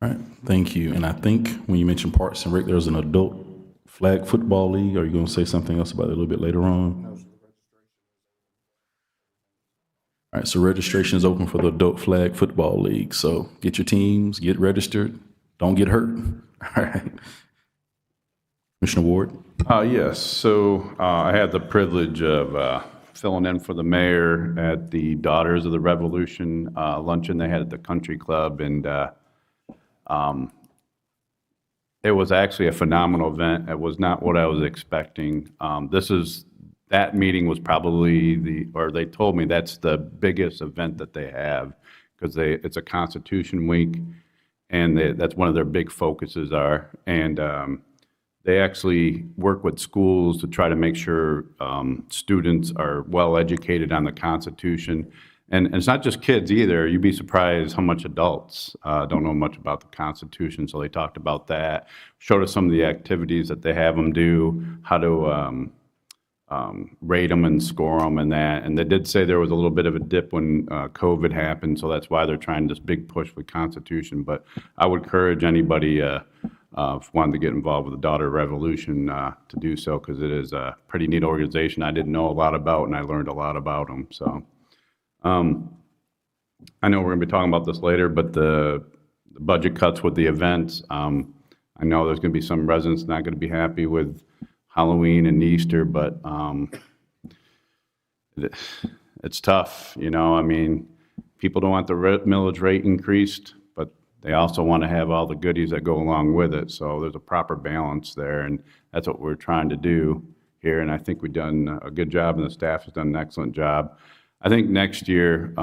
All right, thank you. And I think when you mentioned Parks and Rec, there's an adult flag football league. Are you going to say something else about it a little bit later on? All right, so registration is open for the adult flag football league. So get your teams, get registered, don't get hurt. All right. Commissioner Ward? Yes, so I had the privilege of filling in for the mayor at the Daughters of the Revolution luncheon they had at the country club, and it was actually a phenomenal event. It was not what I was expecting. That meeting was probably they told me that's the biggest event that they have, because it's a Constitution Week, and that's one of their big focuses are. And they actually work with schools to try to make sure students are well educated on the Constitution. And it's not just kids either. You'd be surprised how much adults don't know much about the Constitution. So they talked about that, showed us some of the activities that they have them do, how to rate them and score them and that. And they did say there was a little bit of a dip when COVID happened, so that's why they're trying this big push with Constitution. But I would encourage anybody if wanted to get involved with the Daughter Revolution to do so, because it is a pretty neat organization I didn't know a lot about, and I learned a lot about them. So I know we're going to be talking about this later, but the budget cuts with the events, I know there's going to be some residents not going to be happy with Halloween and Easter, but it's tough, I mean, people don't want the millage rate increased, but they also want to have all the goodies that go along with it. So there's a proper balance there, and that's what we're trying to do here. And I think we've done a good job, and the staff has done an excellent job. I think next year,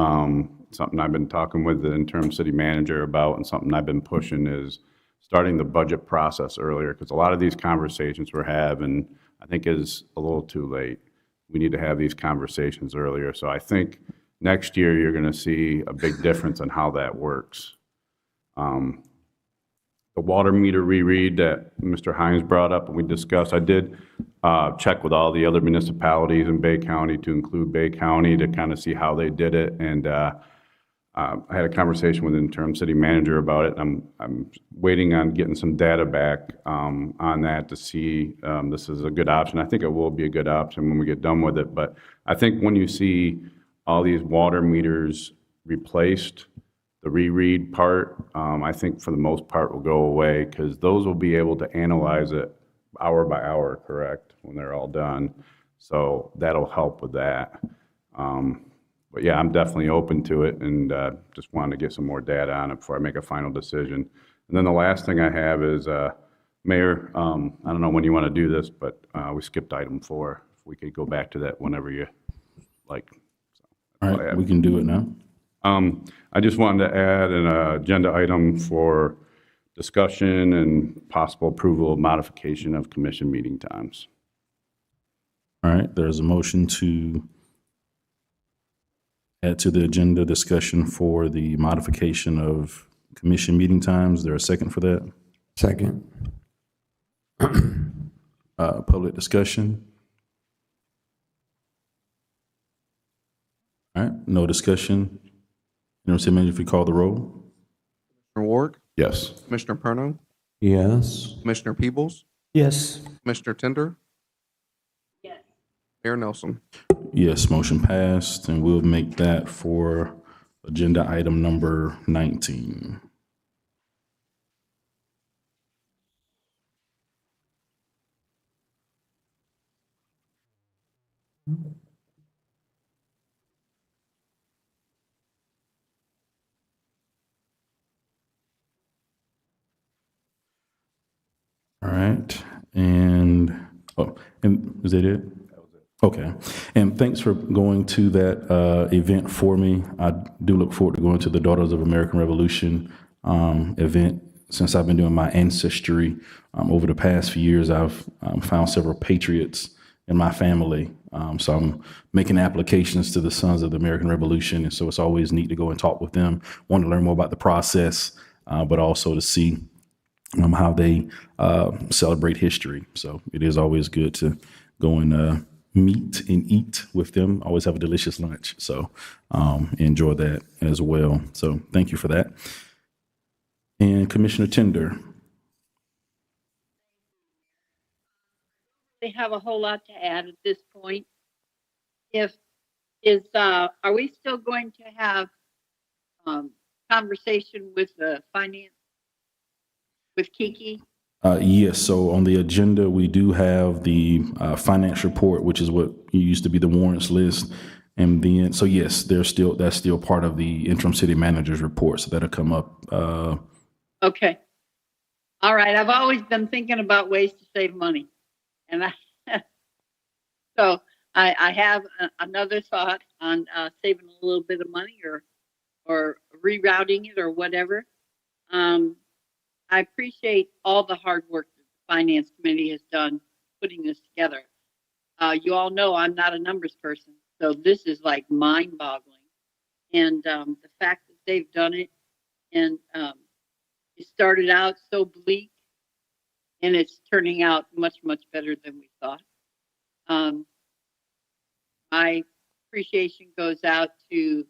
something I've been talking with the interim city manager about, and something I've been pushing, is starting the budget process earlier, because a lot of these conversations we're having, I think, is a little too late. We need to have these conversations earlier. So I think next year you're going to see a big difference in how that works. the water meter reread that Mr. Hines brought up and we discussed, I did check with all the other municipalities in Bay County to include Bay County to kind of see how they did it. And I had a conversation with the interim city manager about it. I'm waiting on getting some data back on that to see this is a good option. I think it will be a good option when we get done with it. But I think when you see all these water meters replaced, the reread part, I think for the most part will go away because those will be able to analyze it hour by hour, correct, when they're all done. So that'll help with that. But yeah, I'm definitely open to it and just wanted to get some more data on it before I make a final decision. And then the last thing I have is, Mayor, I don't know when you want to do this, but we skipped item 4. If we could go back to that whenever you like. All right, we can do it now. I just wanted to add an agenda item for discussion and possible approval of modification of commission meeting times. All right, there's a motion to add to the agenda discussion for the modification of commission meeting times. Is there a second for that? Second. Public discussion? All right, no discussion. Interim City Manager, if you call the roll. Commissioner Ward, Yes. Commissioner Perno, Yes. Commissioner Peebles, Yes. Commissioner Tender, Yes. Mayor Nelson. Yes, motion passed, and we'll make that for agenda item number 19. All right, and is that it? Okay, and thanks for going to that event for me. I do look forward to going to the Daughters of American Revolution event. Since I've been doing my ancestry over the past few years, I've found several patriots in my family. So I'm making applications to the Sons of the American Revolution, and so it's always neat to go and talk with them. Want to learn more about the process, but also to see how they celebrate history. So it is always good to go and meet and eat with them. Always have a delicious lunch. So enjoy that as well. So thank you for that. And Commissioner Tender. They have a whole lot to add at this point. Are we still going to have conversation with the finance, with Kiki? Yes, so on the agenda, we do have the finance report, which is what used to be the warrants list. And then, so yes, that's still part of the interim city manager's report. So that'll come up. Okay. All right. I've always been thinking about ways to save money. And so I have another thought on saving a little bit of money or rerouting it or whatever. I appreciate all the hard work that the Finance Committee has done putting this together. You all know I'm not a numbers person, so this is like mind-boggling. And the fact that they've done it, and it started out so bleak, and it's turning out much, much better than we thought. My appreciation goes out to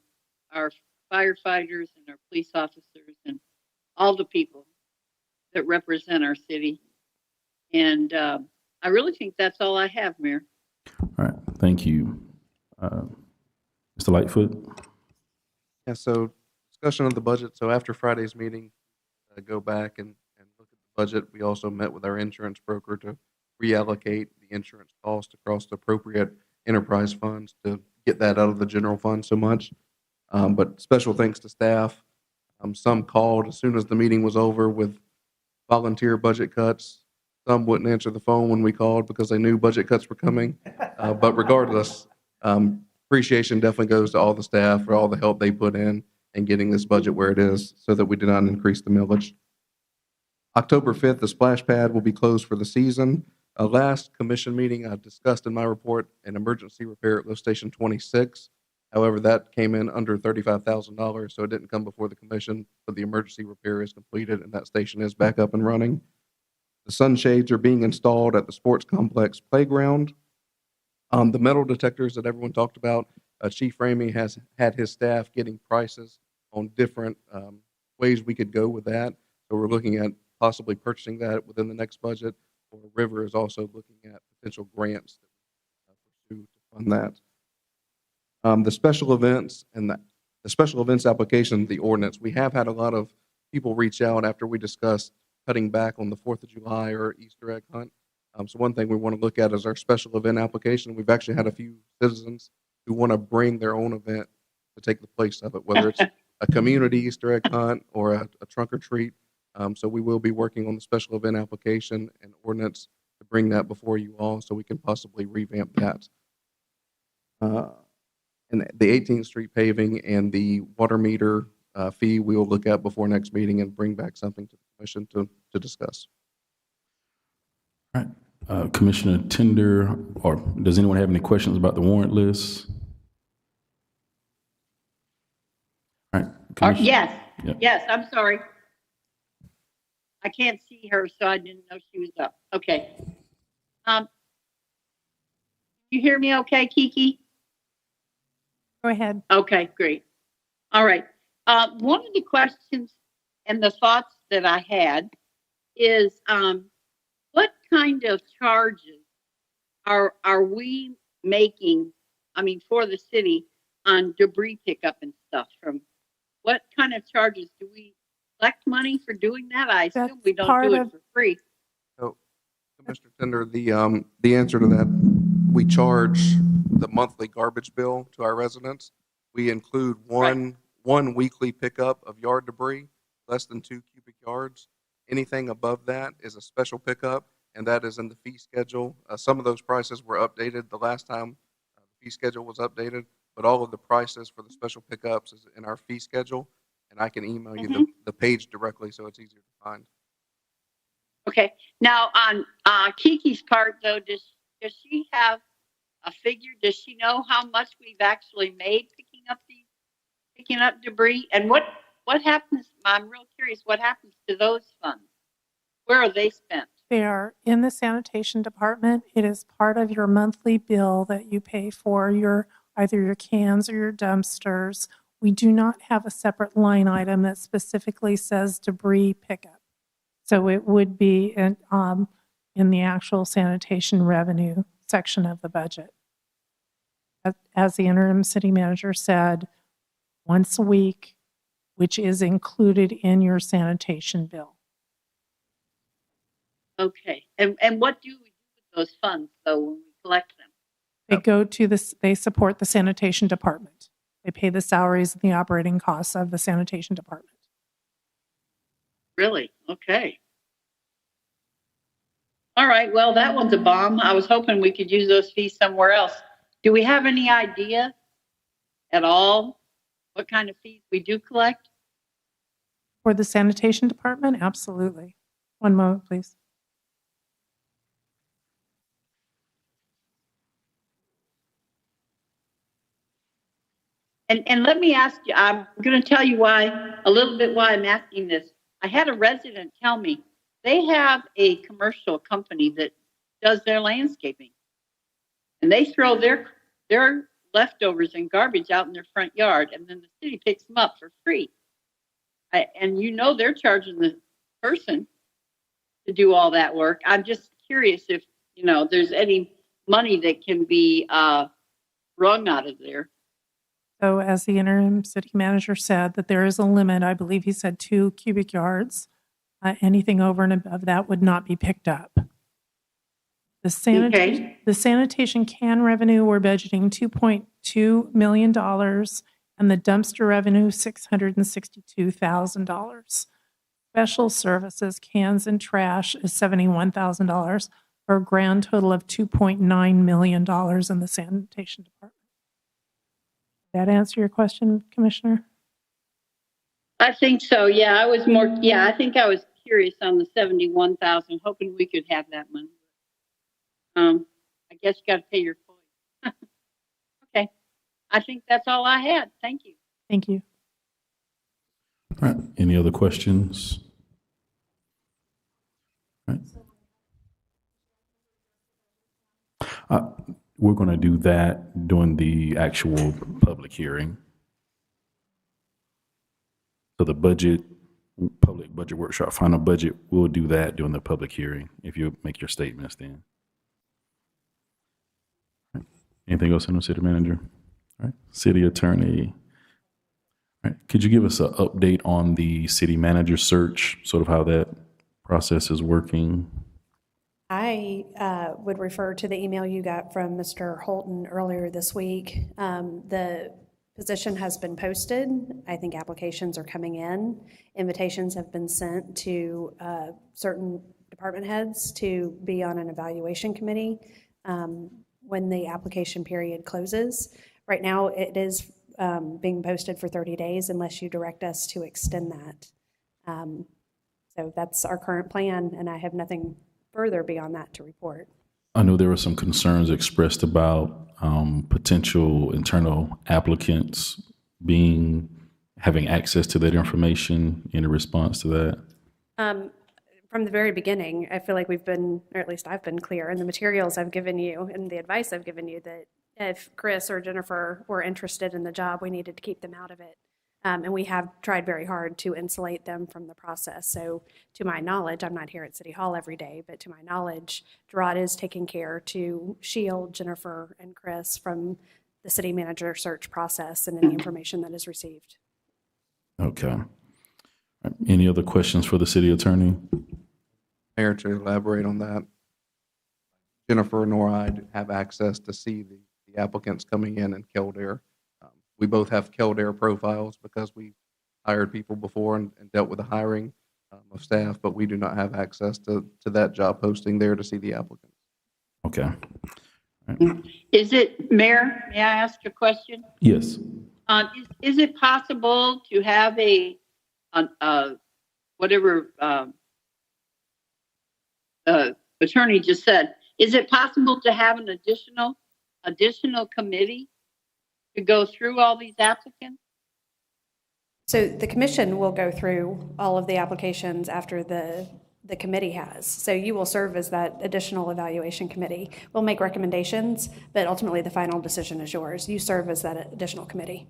our firefighters and our police officers and all the people that represent our city. And I really think that's all I have, Mayor. All right, thank you. Mr. Lightfoot? Yeah, so discussion of the budget. So after Friday's meeting, go back and look at the budget. We also met with our insurance broker to reallocate the insurance cost across the appropriate enterprise funds to get that out of the general fund so much. But special thanks to staff. Some called as soon as the meeting was over with volunteer budget cuts. Some wouldn't answer the phone when we called because they knew budget cuts were coming. But regardless, appreciation definitely goes to all the staff for all the help they put in getting this budget where it is so that we do not increase the millage. October 5th, the splash pad will be closed for the season. Last commission meeting, I discussed in my report an emergency repair at lift station 26. However, that came in under $35,000, so it didn't come before the commission, but the emergency repair is completed and that station is back up and running. The sunshades are being installed at the sports complex playground. The metal detectors that everyone talked about, Chief Ramey has had his staff getting prices on different ways we could go with that. So we're looking at possibly purchasing that within the next budget, or River is also looking at potential grants that we pursue to fund that. The special events and the special events application, the ordinance, we have had a lot of people reach out after we discussed cutting back on the 4th of July or Easter egg hunt. So one thing we want to look at is our special event application. We've actually had a few citizens who want to bring their own event to take the place of it, whether it's a community Easter egg hunt or a trunk or treat. So we will be working on the special event application and ordinance to bring that before you all so we can possibly revamp that. And the 18th Street paving and the water meter fee we will look at before next meeting and bring back something to the commission to discuss. All right. Commissioner Tender, or does anyone have any questions about the warrant list? All right. Yes, Yeah. yes, I'm sorry. I can't see her, so I didn't know she was up. Okay. You hear me okay, Kiki? Go ahead. Okay, great. All right. One of the questions and the thoughts that I had is what kind of charges are we making, I mean, for the city on debris pickup and stuff? From what kind of charges do we collect money for doing that? I assume we don't do it for free. So, Commissioner Tender, the answer to that, we charge the monthly garbage bill to our residents. We include one weekly pickup of yard debris, less than 2 cubic yards. Anything above that is a special pickup, and that is in the fee schedule. Some of those prices were updated the last time the fee schedule was updated, but all of the prices for the special pickups is in our fee schedule, and I can email you the page directly so it's easier to find. Okay. Now, on Kiki's part, though, does she have a figure? Does she know how much we've actually made picking up debris? And what happens? I'm real curious. What happens to those funds? Where are they spent? They are in the sanitation department. It is part of your monthly bill that you pay for either your cans or your dumpsters. We do not have a separate line item that specifically says debris pickup. So it would be in the actual sanitation revenue section of the budget. As the interim city manager said, once a week, which is included in your sanitation bill. Okay. And what do we do with those funds, though, when we collect them? They go to they support the sanitation department. They pay the salaries and the operating costs of the sanitation department. Really? Okay. All right. Well, that one's a bomb. I was hoping we could use those fees somewhere else. Do we have any idea at all what kind of fees we do collect? For the sanitation department? Absolutely. One moment, please. And let me ask you, I'm going to tell you a little bit why I'm asking this. I had a resident tell me they have a commercial company that does their landscaping, and they throw their leftovers and garbage out in their front yard, and then the city picks them up for free. And they're charging the person to do all that work. I'm just curious if there's any money that can be wrung out of there. So as the interim city manager said, that there is a limit. I believe he said 2 cubic yards. Anything over and above that would not be picked up. The sanitation can revenue, we're budgeting $2.2 million, and the dumpster revenue, $662,000. Special services, cans and trash, is $71,000, for a grand total of $2.9 million in the sanitation department. Did that answer your question, Commissioner? I think so. Yeah, I think I was curious on the 71,000, hoping we could have that money. I guess you got to pay your coin. Okay. I think that's all I had. Thank you. Thank you. All right. Any other questions? All right. We're going to do that during the actual public hearing. So the public budget workshop, final budget, we'll do that during the public hearing, if you make your statements then. All right. Anything else in the city manager? All right. City attorney. All right. Could you give us an update on the city manager search, sort of how that process is working? I would refer to the email you got from Mr. Holton earlier this week. The position has been posted. I think applications are coming in. Invitations have been sent to certain department heads to be on an evaluation committee when the application period closes. Right now, it is being posted for 30 days unless you direct us to extend that. So that's our current plan, and I have nothing further beyond that to report. I know there were some concerns expressed about potential internal applicants having access to that information. Any response to that? From the very beginning, I feel like we've been, or at least I've been clear in the materials I've given you and the advice I've given you that if Chris or Jennifer were interested in the job, we needed to keep them out of it. And we have tried very hard to insulate them from the process. So to my knowledge, I'm not here at City Hall every day, but to my knowledge, Gerard is taking care to shield Jennifer and Chris from the city manager search process and any information that is received. Okay. All right. Any other questions for the city attorney? Mayor, to elaborate on that, Jennifer nor I have access to see the applicants coming in Kildare. We both have Kildare profiles because we hired people before and dealt with the hiring of staff, but we do not have access to that job posting there to see the applicants. Okay. Is it, Mayor, may I ask a question? Yes. Is it possible to have whatever attorney just said, is it possible to have an additional committee to go through all these applicants? So the commission will go through all of the applications after the committee has. So you will serve as that additional evaluation committee. We'll make recommendations, but ultimately the final decision is yours. You serve as that additional committee.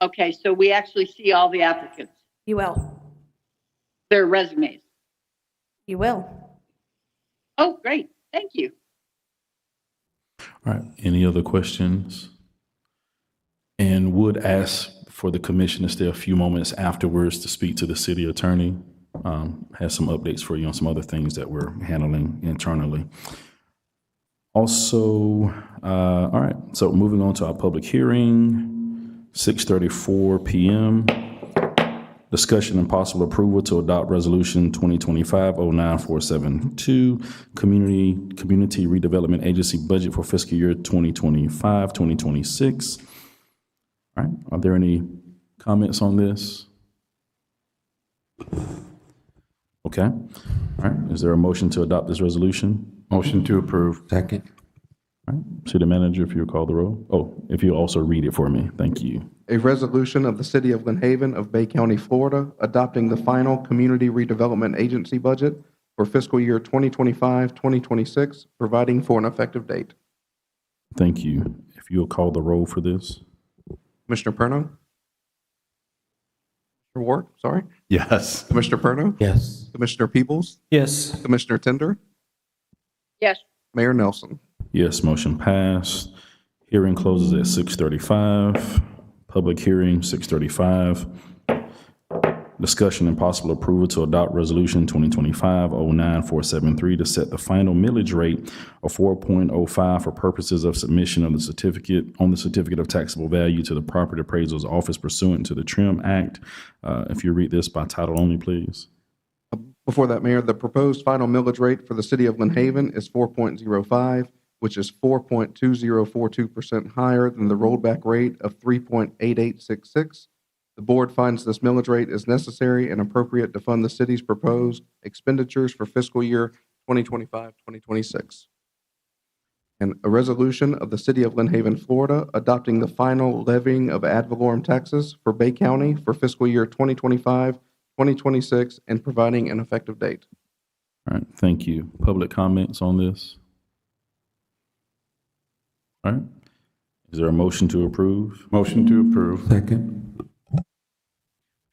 Okay, so we actually see all the applicants. You will. Their resumes. You will. Oh, great. Thank you. All right. Any other questions? And would ask for the commission to stay a few moments afterwards to speak to the city attorney. Has some updates for you on some other things that we're handling internally. Also, all right, so moving on to our public hearing, 6:34 p.m. Discussion and possible approval to adopt resolution 2025-09472, Community Redevelopment Agency budget for fiscal year 2025-2026. All right, are there any comments on this? Okay, all right, is there a motion to adopt this resolution? Motion to approve. Second. All right, city manager, if you'll call the roll. Oh, if you also read it for me, thank you. A resolution of the City of Glen Haven of Bay County, Florida, adopting the final Community Redevelopment Agency budget for fiscal year 2025-2026, providing for an effective date. Thank you. If you'll call the roll for this. Commissioner Perno? Commissioner Ward, sorry. Yes. Commissioner Perno? Yes. Commissioner Peebles? Yes. Commissioner Tender? Yes. Mayor Nelson? Yes, motion passed. Hearing closes at 6:35. Public hearing, 6:35. Discussion and possible approval to adopt resolution 2025-09473 to set the final millage rate of 4.05 for purposes of submission of the certificate of taxable value to the property appraiser's office pursuant to the Interim Act. If you read this by title only, please. Before that, Mayor, the proposed final millage rate for the City of Glen Haven is 4.05, which is 4.2042% higher than the rollback rate of 3.8866. The board finds this millage rate is necessary and appropriate to fund the city's proposed expenditures for fiscal year 2025-2026. And a resolution of the City of Lynn Haven, Florida, adopting the final levying of ad valorem taxes for Bay County for fiscal year 2025, 2026, and providing an effective date. All right, thank you. Public comments on this? All right. Is there a motion to approve? Motion to approve. Second.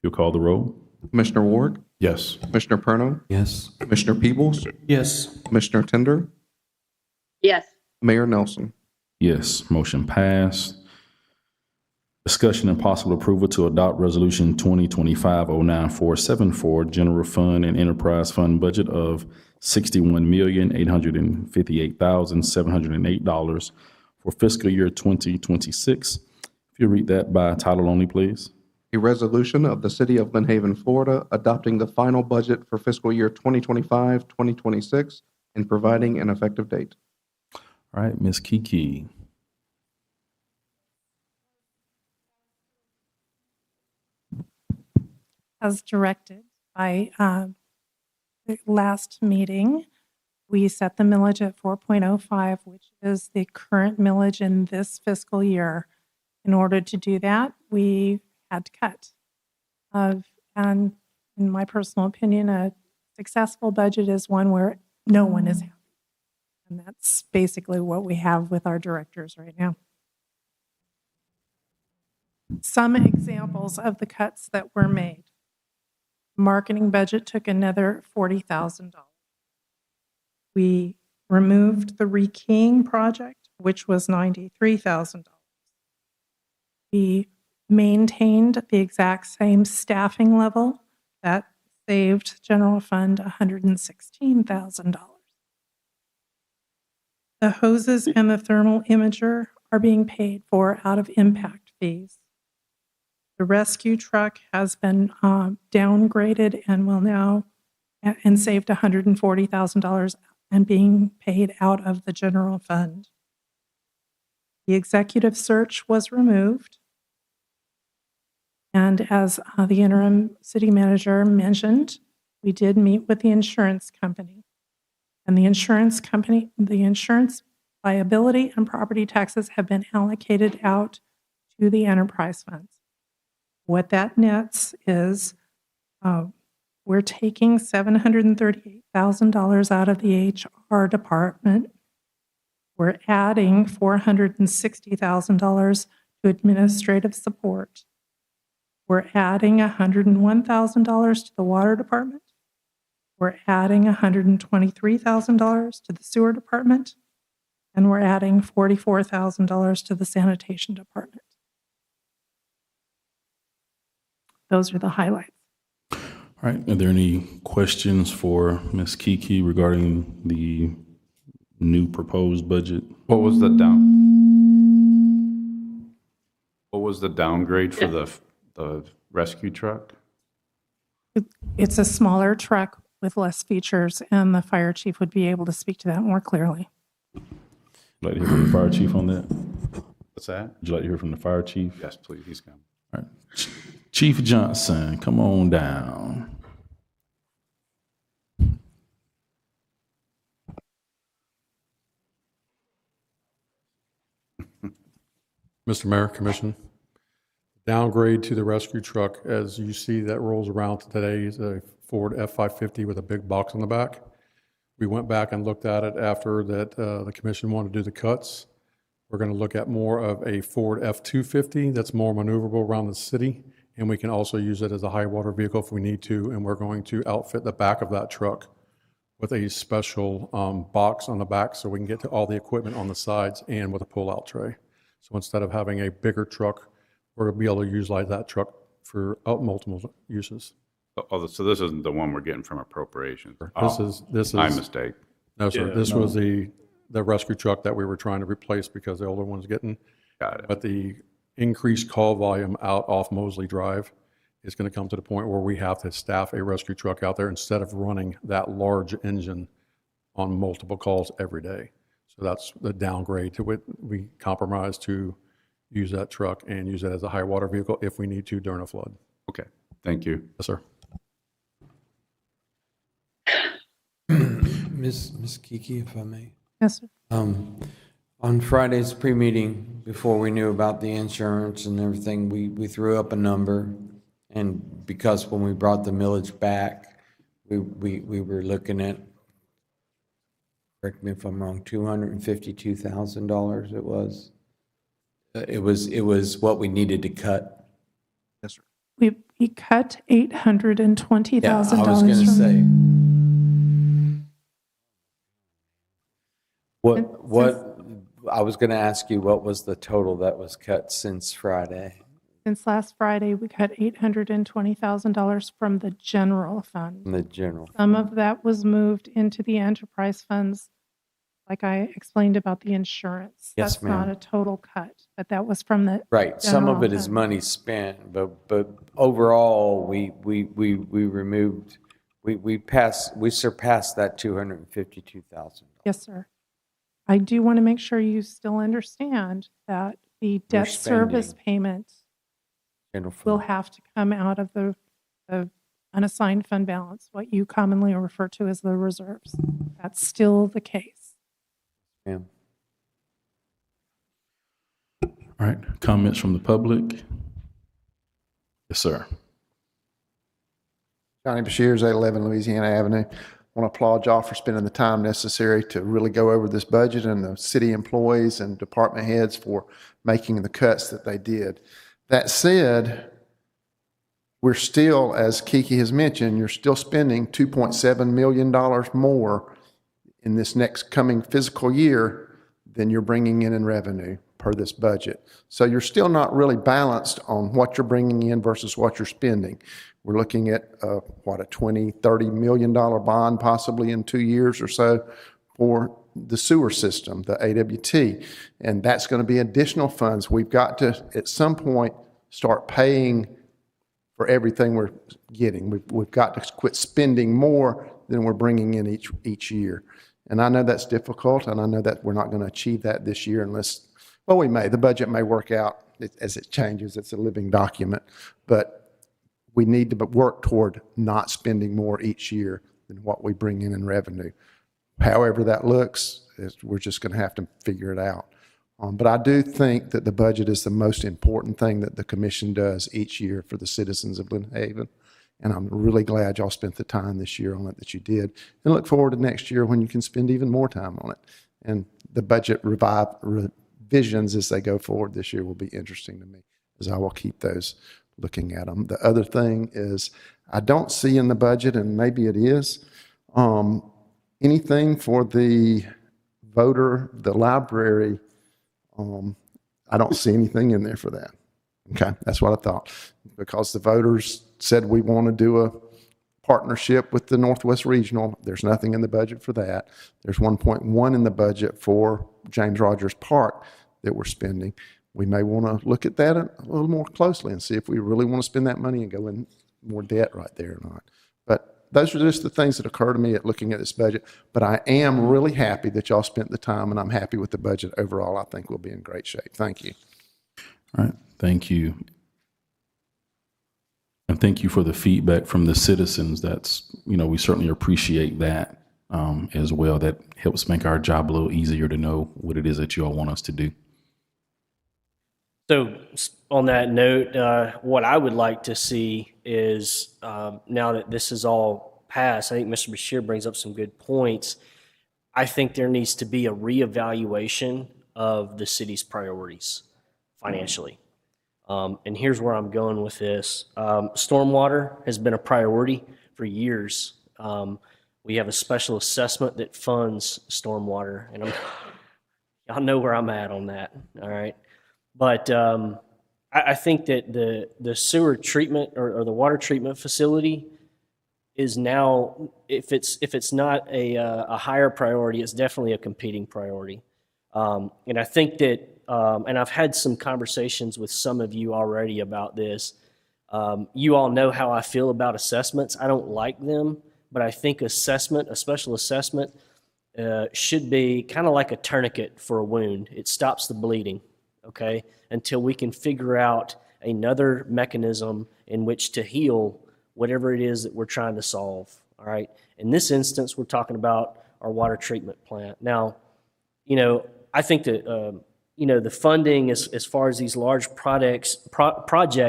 You'll call the roll? Commissioner Ward, Yes. Commissioner Perno, Yes. Commissioner Peebles, Yes. Commissioner Tender, Yes. Mayor Nelson. Yes, motion passed. Discussion and possible approval to adopt Resolution 2025-09474, General Fund and Enterprise Fund budget of $61,858,708 for fiscal year 2026. If you read that by title only, please. A resolution of the City of Lynn Haven, Florida, adopting the final budget for fiscal year 2025, 2026, and providing an effective date. All right, Ms. Kiki. As directed by the last meeting, we set the millage at 4.05, which is the current millage in this fiscal year. In order to do that, we had to cut. And in my personal opinion, a successful budget is one where no one is happy. And that's basically what we have with our directors right now. Some examples of the cuts that were made. Marketing budget took another $40,000. We removed the rekeying project, which was $93,000. We maintained the exact same staffing level. That saved general fund $116,000. The hoses and the thermal imager are being paid for out of impact fees. The rescue truck has been downgraded and will now and saved $140,000 and being paid out of the general fund. The executive search was removed. And as the interim city manager mentioned, we did meet with the insurance company. And the insurance liability and property taxes have been allocated out to the enterprise funds. What that nets is we're taking $738,000 out of the HR department. We're adding $460,000 to administrative support. We're adding $101,000 to the water department. We're adding $123,000 to the sewer department. And we're adding $44,000 to the sanitation department. Those are the highlights. All right, are there any questions for Ms. Kiki regarding the new proposed budget? What was the downgrade for the rescue truck? It's a smaller truck with less features, and the fire chief would be able to speak to that more clearly. Would you like to hear from the fire chief on that? What's that? Would you like to hear from the fire chief? Yes, please. He's coming. All right. Chief Johnson, come on down. Mr. Mayor, Commission, downgrade to the rescue truck, as you see that rolls around today, is a Ford F-550 with a big box on the back. We went back and looked at it after that the commission wanted to do the cuts. We're going to look at more of a Ford F-250 that's more maneuverable around the city, and we can also use it as a high water vehicle if we need to, and we're going to outfit the back of that truck with a special box on the back so we can get to all the equipment on the sides and with a pull-out tray. So instead of having a bigger truck, we're going to be able to utilize that truck for multiple uses. Oh, so this isn't the one we're getting from appropriations? This is my mistake. No, sir. Yeah, This was the rescue truck that we were trying to replace because the older one's getting. Got it. But the increased call volume out off Mosley Drive is going to come to the point where we have to staff a rescue truck out there instead of running that large engine on multiple calls every day. So that's the downgrade to it. We compromise to use that truck and use it as a high water vehicle if we need to during a flood. Okay, thank you. Yes, sir. Ms. Kiki, if I may. Yes, sir. On Friday's pre-meeting, before we knew about the insurance and everything, we threw up a number. And because when we brought the millage back, we were looking at, correct me if I'm wrong, $252,000 it was. It was what we needed to cut. Yes, sir. We cut $820,000. Yeah, I was going to say. What I was going to ask you, what was the total that was cut since Friday? Since last Friday, we cut $820,000 from the general fund. From the general. Some of that was moved into the enterprise funds, like I explained about the insurance. Yes, That's not ma'am. a total cut, but that was from the Right. Some of general it is fund. money spent, but overall, we removed, we surpassed that $252,000. Yes, sir. I do want to make sure you still understand that the debt service spending. payment General fund. will have to come out of the unassigned fund balance, what you commonly refer to as the reserves. That's still the case. Ma'am. All right, comments from the public? Yes, sir. Johnny Bashir's 811 Louisiana Avenue. I want to applaud y'all for spending the time necessary to really go over this budget, and the city employees and department heads for making the cuts that they did. That said, we're still, as Kiki has mentioned, you're still spending $2.7 million more in this next coming fiscal year than you're bringing in revenue per this budget. So you're still not really balanced on what you're bringing in versus what you're spending. We're looking at, a $20, $30 million bond possibly in 2 years or so for the sewer system, the AWT. And that's going to be additional funds. We've got to, at some point, start paying for everything we're getting. We've got to quit spending more than we're bringing in each year. And I know that's difficult, and I know that we're not going to achieve that this year unless, well, we may. The budget may work out as it changes. It's a living document. But we need to work toward not spending more each year than what we bring in revenue. However that looks, we're just going to have to figure it out. But I do think that the budget is the most important thing that the commission does each year for the citizens of Lynn Haven. And I'm really glad y'all spent the time this year on it that you did. And look forward to next year when you can spend even more time on it. And the budget revisions as they go forward this year will be interesting to me, as I will keep those looking at them. The other thing is, I don't see in the budget, and maybe it is, anything for the library. I don't see anything in there for that. Okay, that's what I thought. Because the voters said we want to do a partnership with the Northwest Regional. There's nothing in the budget for that. There's 1.1 in the budget for James Rogers Park that we're spending. We may want to look at that a little more closely and see if we really want to spend that money and go in more debt right there or not. But those are just the things that occur to me at looking at this budget. But I am really happy that y'all spent the time, and I'm happy with the budget overall. I think we'll be in great shape. Thank you. All right, thank you. And thank you for the feedback from the citizens. That's, we certainly appreciate that as well. That helps make our job a little easier to know what it is that you all want us to do. So on that note, what I would like to see is now that this is all passed, I think Mr. Bashir brings up some good points. I think there needs to be a reevaluation of the city's priorities financially. And here's where I'm going with this. Stormwater has been a priority for years. We have a special assessment that funds stormwater, and y'all know where I'm at on that, all right? But I think that the sewer treatment or the water treatment facility is now, if it's not a higher priority, it's definitely a competing priority. And I think that, and I've had some conversations with some of you already about this. You all know how I feel about assessments. I don't like them, but I think a special assessment, should be kind of like a tourniquet for a wound. It stops the bleeding. Okay, until we can figure out another mechanism in which to heal whatever it is that we're trying to solve. All right. In this instance, we're talking about our water treatment plant. Now, I think that, the funding as far as these large projects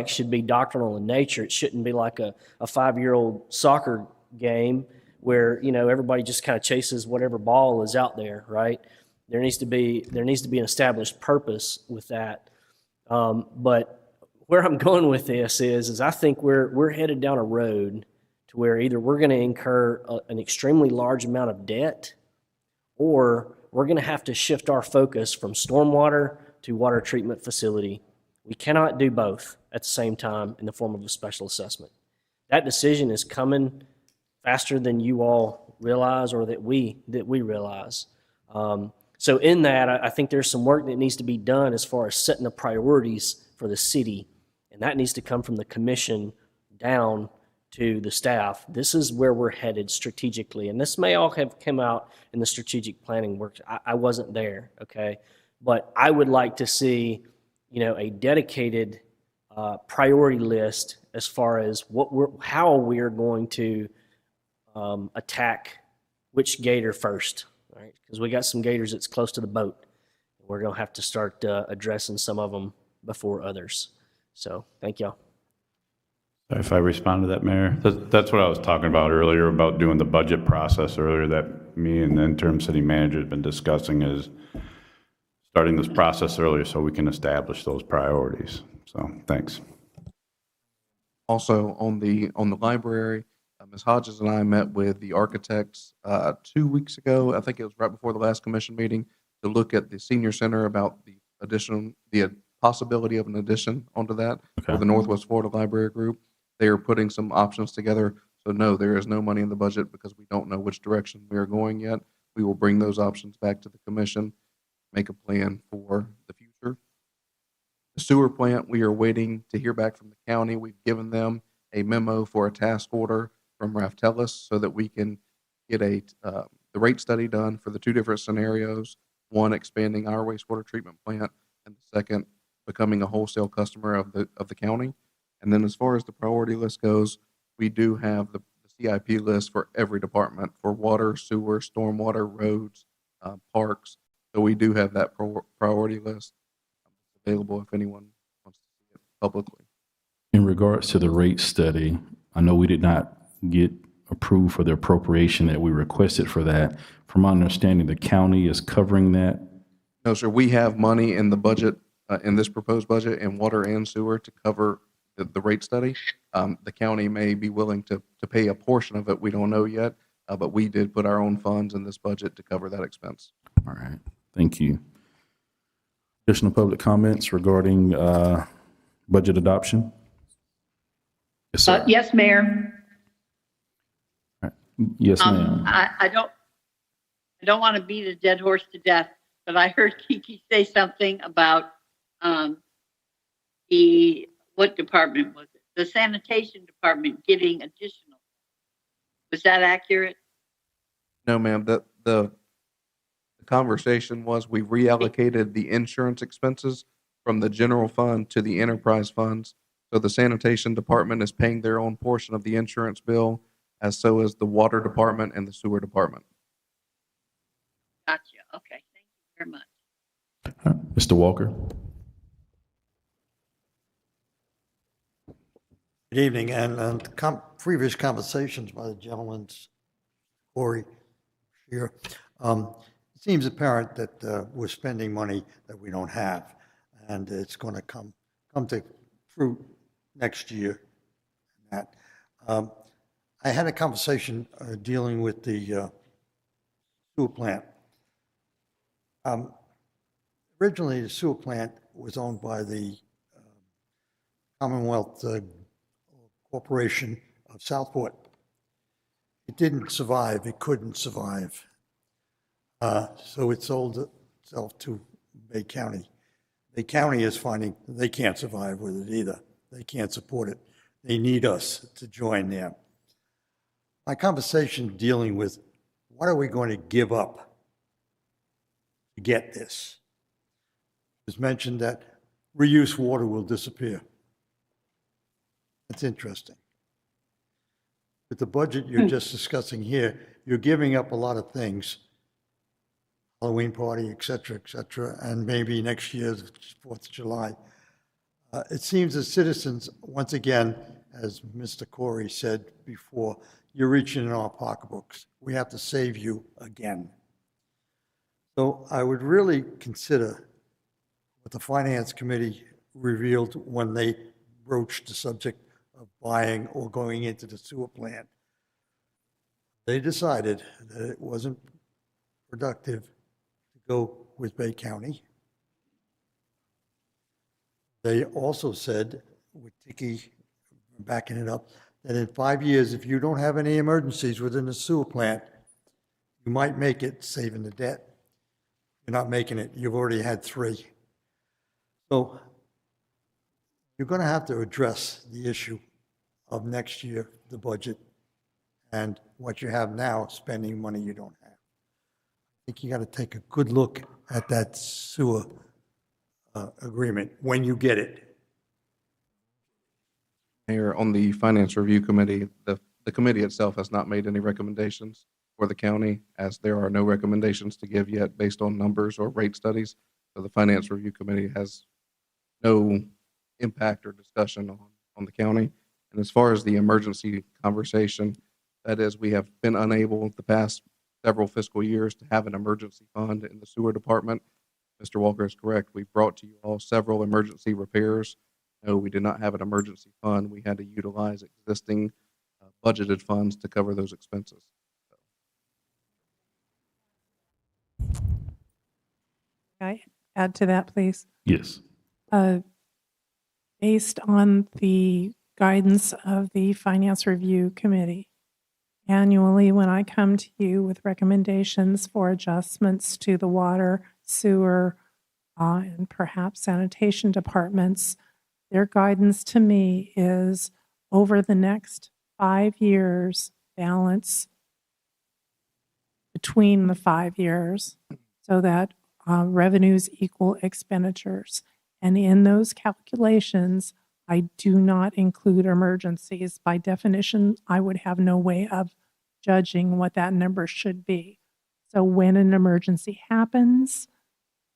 should be doctrinal in nature. It shouldn't be like a 5-year-old soccer game where, everybody just kind of chases whatever ball is out there, right? There needs to be an established purpose with that. But where I'm going with this is I think we're headed down a road to where either we're going to incur an extremely large amount of debt, or we're going to have to shift our focus from stormwater to water treatment facility. We cannot do both at the same time in the form of a special assessment. That decision is coming faster than you all realize, or that we realize. So in that, I think there's some work that needs to be done as far as setting the priorities for the city, and that needs to come from the commission down to the staff. This is where we're headed strategically, and this may all have come out in the strategic planning work. I wasn't there, okay? But I would like to see, a dedicated priority list as far as how we're going to attack which gator first, right? Because we got some gators that's close to the boat. We're going to have to start addressing some of them before others. So thank y'all. If I respond to that, Mayor, that's what I was talking about earlier, about doing the budget process earlier, that me and the interim city manager have been discussing, is starting this process earlier so we can establish those priorities. So thanks. Also on the library, Ms. Hodges and I met with the architects 2 weeks ago. I think it was right before the last commission meeting, to look at the senior center, about the possibility of an addition onto that for the Northwest Florida Library Group. They are putting some options together. So no, there is no money in the budget because we don't know which direction we are going yet. We will bring those options back to the commission, make a plan for the future. The sewer plant, we are waiting to hear back from the county. We've given them a memo for a task order from Raftellus so that we can get the rate study done for the 2 different scenarios. One, expanding our wastewater treatment plant, and the second, becoming a wholesale customer of the county. And then as far as the priority list goes, we do have the CIP list for every department for water, sewer, stormwater, roads, parks. So we do have that priority list available if anyone wants to see it publicly. In regards to the rate study, I know we did not get approved for the appropriation that we requested for that. From my understanding, the county is covering that. No, sir. We have money in the budget, in this proposed budget, in water and sewer to cover the rate study. The county may be willing to pay a portion of it. We don't know yet, but we did put our own funds in this budget to cover that expense. All right. Thank you. Additional public comments regarding budget adoption? Yes, sir. Yes, Mayor. Yes, ma'am. I don't want to beat a dead horse to death, but I heard Kiki say something about what department was it? The sanitation department getting additional. Was that accurate? No, ma'am. The conversation was we reallocated the insurance expenses from the general fund to the enterprise funds. So the sanitation department is paying their own portion of the insurance bill, as so is the water department and the sewer department. Gotcha. Okay. Thank you very much. All right. Mr. Walker. Good evening, and previous conversations by the gentlemen, Corey, here, it seems apparent that we're spending money that we don't have, and it's going to come to fruit next year. That I had a conversation dealing with the sewer plant. Originally, the sewer plant was owned by the Commonwealth Corporation of Southport. It didn't survive. It couldn't survive. So it sold itself to Bay County. Bay County is finding they can't survive with it either. They can't support it. They need us to join them. My conversation dealing with what are we going to give up to get this? It was mentioned that reuse water will disappear. That's interesting. With the budget you're just discussing here, you're giving up a lot of things. Halloween party, et cetera, and maybe next year's 4th of July. It seems that citizens, once again, as Mr. Corey said before, you're reaching in our pocketbooks. We have to save you again. So I would really consider what the Finance Committee revealed when they broached the subject of buying or going into the sewer plant. They decided that it wasn't productive to go with Bay County. They also said, with Tiki backing it up, that in 5 years, if you don't have any emergencies within the sewer plant, you might make it saving the debt. You're not making it. You've already had 3. So you're going to have to address the issue of next year, the budget, and what you have now, spending money you don't have. I think you got to take a good look at that sewer agreement when you get it. Mayor, on the Finance Review Committee, the committee itself has not made any recommendations for the county, as there are no recommendations to give yet based on numbers or rate studies. So the Finance Review Committee has no impact or discussion on the county. And as far as the emergency conversation, that is, we have been unable the past several fiscal years to have an emergency fund in the sewer department. Mr. Walker is correct. We brought to you all several emergency repairs. No, we did not have an emergency fund. We had to utilize existing budgeted funds to cover those expenses. Can I add to that, please? Yes. Based on the guidance of the Finance Review Committee, annually when I come to you with recommendations for adjustments to the water, sewer, and perhaps sanitation departments, their guidance to me is over the next 5 years, balance between the 5 years so that revenues equal expenditures. And in those calculations, I do not include emergencies. By definition, I would have no way of judging what that number should be. So when an emergency happens,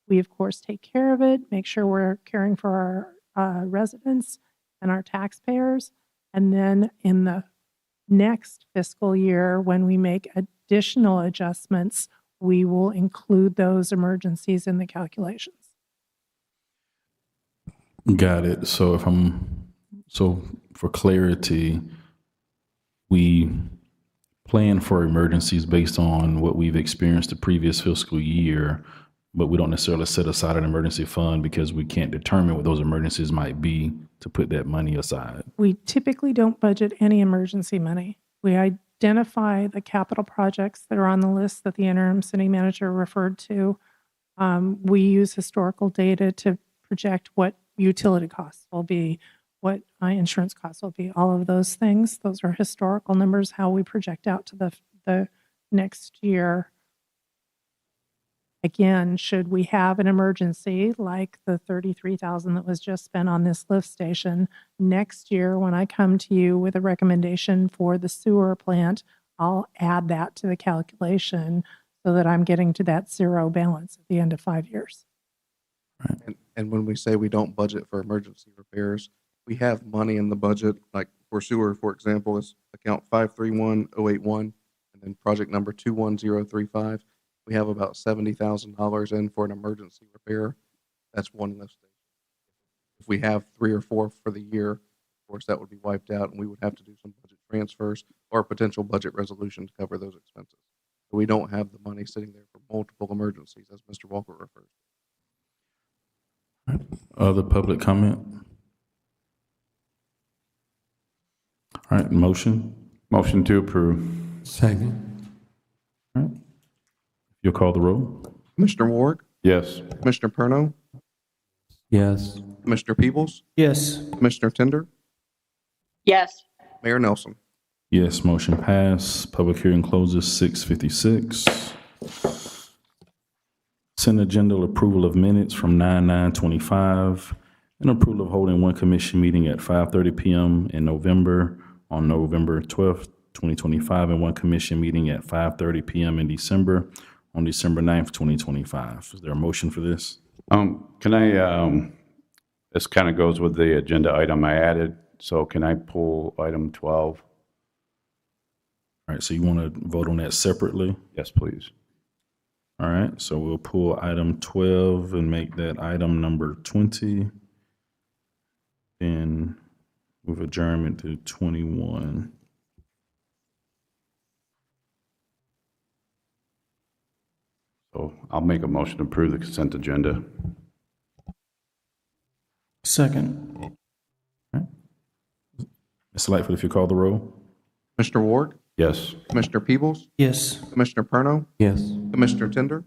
we of course take care of it, make sure we're caring for our residents and our taxpayers. And then in the next fiscal year, when we make additional adjustments, we will include those emergencies in the calculations. Got it. So for clarity, we plan for emergencies based on what we've experienced the previous fiscal year, but we don't necessarily set aside an emergency fund because we can't determine what those emergencies might be to put that money aside. We typically don't budget any emergency money. We identify the capital projects that are on the list that the interim city manager referred to. We use historical data to project what utility costs will be, what insurance costs will be, all of those things. Those are historical numbers, how we project out to the next year. Again, should we have an emergency like the $33,000 that was just spent on this lift station, next year when I come to you with a recommendation for the sewer plant, I'll add that to the calculation so that I'm getting to that zero balance at the end of 5 years. And when we say we don't budget for emergency repairs, we have money in the budget, like for sewer, for example, is account 531081, and then project number 21035. We have about $70,000 in for an emergency repair. That's one lift station. If we have 3 or 4 for the year, of course, that would be wiped out, and we would have to do some budget transfers or potential budget resolution to cover those expenses. So we don't have the money sitting there for multiple emergencies, as Mr. Walker refers to. Other public comment? All right, motion? Motion to approve. Second. All right. You'll call the roll? Commissioner Ward? Yes. Commissioner Perno? Yes. Commissioner Peebles? Yes. Commissioner Tender? Yes. Mayor Nelson? Yes, motion passed. Public hearing closes 6:56. Consent agenda approval of minutes from 9/9/25 and approval of holding one commission meeting at 5:30 p.m. in November on November 12th, 2025, and one commission meeting at 5:30 p.m. in December on December 9th, 2025. Is there a motion for this? Can I, this kind of goes with the agenda item I added, so can I pull item 12? All right, so you want to vote on that separately? Yes, please. All right, so we'll pull item 12 and make that item number 20. Then move adjournment to 21. So I'll make a motion to approve the consent agenda. Second. Mr. Lightfoot, if you call the roll. Commissioner Ward, Yes. Commissioner Peebles, Yes. Commissioner Perno, Yes. Commissioner Tender,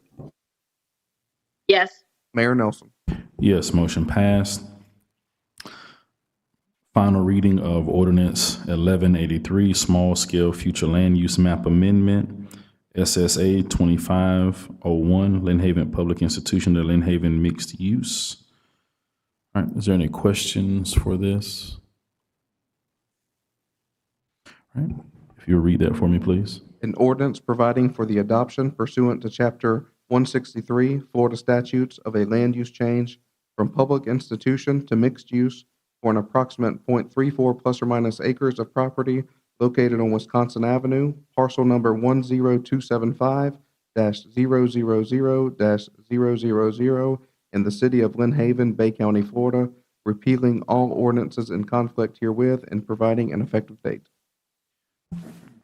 Yes. Mayor Nelson. Yes, motion passed. Final reading of ordinance 1183, small scale future land use map amendment, SSA 2501, Lynn Haven Public Institution to Lynn Haven Mixed Use. All right, is there any questions for this? All right, if you'll read that for me, please. An ordinance providing for the adoption pursuant to Chapter 163 Florida statutes of a land use change from public institution to mixed use for an approximate .34 plus or minus acres of property located on Wisconsin Avenue, parcel number 10275-000-000 in the city of Lynn Haven, Bay County, Florida, repealing all ordinances in conflict herewith and providing an effective date. All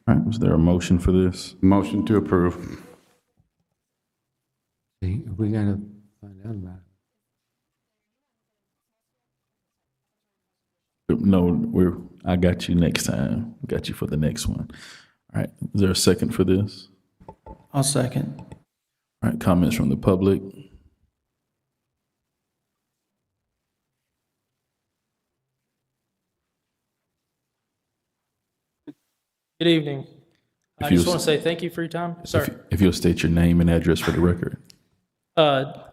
right, is there a motion for this? Motion to approve. See, we gotta find out about it. No, I got you next time. Got you for the next one. All right, is there a second for this? I'll second. All right, comments from the public. Good evening. I just want to say thank you for your time. Sorry. If you'll state your name and address for the record.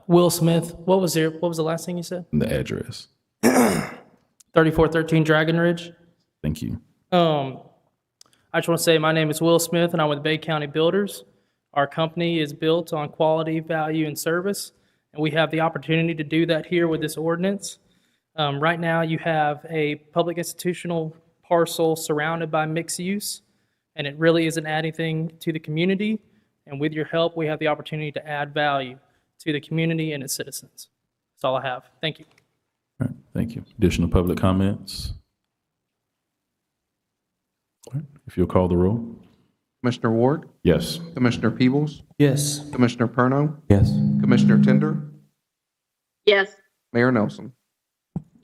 Will Smith, what was the last thing you said? And the address. 3413 Dragon Ridge. Thank you. I just want to say my name is Will Smith and I'm with Bay County Builders. Our company is built on quality, value, and service, and we have the opportunity to do that here with this ordinance. Right now, you have a public institutional parcel surrounded by mixed use, and it really isn't adding anything to the community. And with your help, we have the opportunity to add value to the community and its citizens. That's all I have. Thank you. All right, thank you. Additional public comments? All right, if you'll call the roll. Commissioner Ward, Yes. Commissioner Peebles, Yes. Commissioner Perno, Yes. Commissioner Tender, Yes. Mayor Nelson.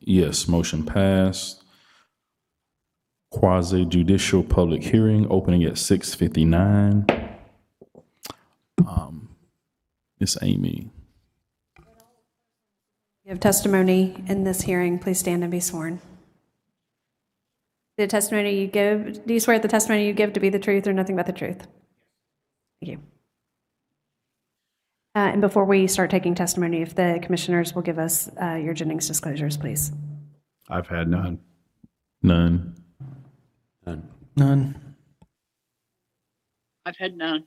Yes, motion passed. Quasi judicial public hearing opening at 6:59. Miss Amy. You have testimony in this hearing. Please stand and be sworn. The testimony you give, do you swear the testimony you give to be the truth or nothing but the truth? Thank you. And before we start taking testimony, if the commissioners will give us your Jennings disclosures, please. I've had none. None. None. None. I've had none.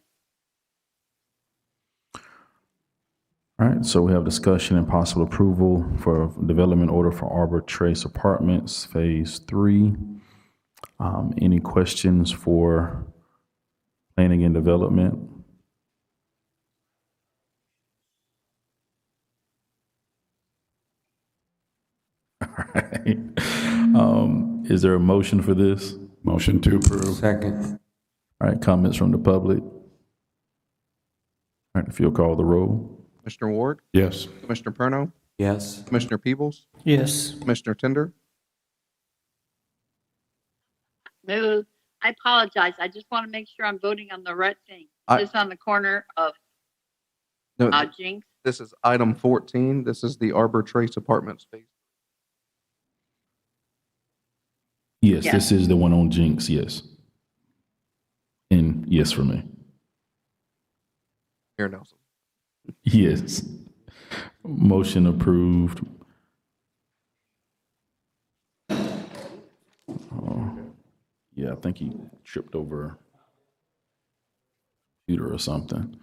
All right, so we have discussion and possible approval for development order for Arbor Trace Apartments, Phase 3. Any questions for planning and development? All right. Is there a motion for this? Motion to approve. Second. All right, comments from the public? All right, if you'll call the roll. Commissioner Ward, Yes. Commissioner Perno, Yes. Commissioner Peebles, Yes. Commissioner Tender, No, I apologize. I just want to make sure I'm voting on the right thing. I- This on the corner of no, Jinx. this is item 14. This is the Arbor Trace Apartments phase. Yes, Yeah. this is the one on Jinx, yes. And yes for me. Mayor Nelson. Yes. Motion approved. Yeah, I think he tripped over a computer or something.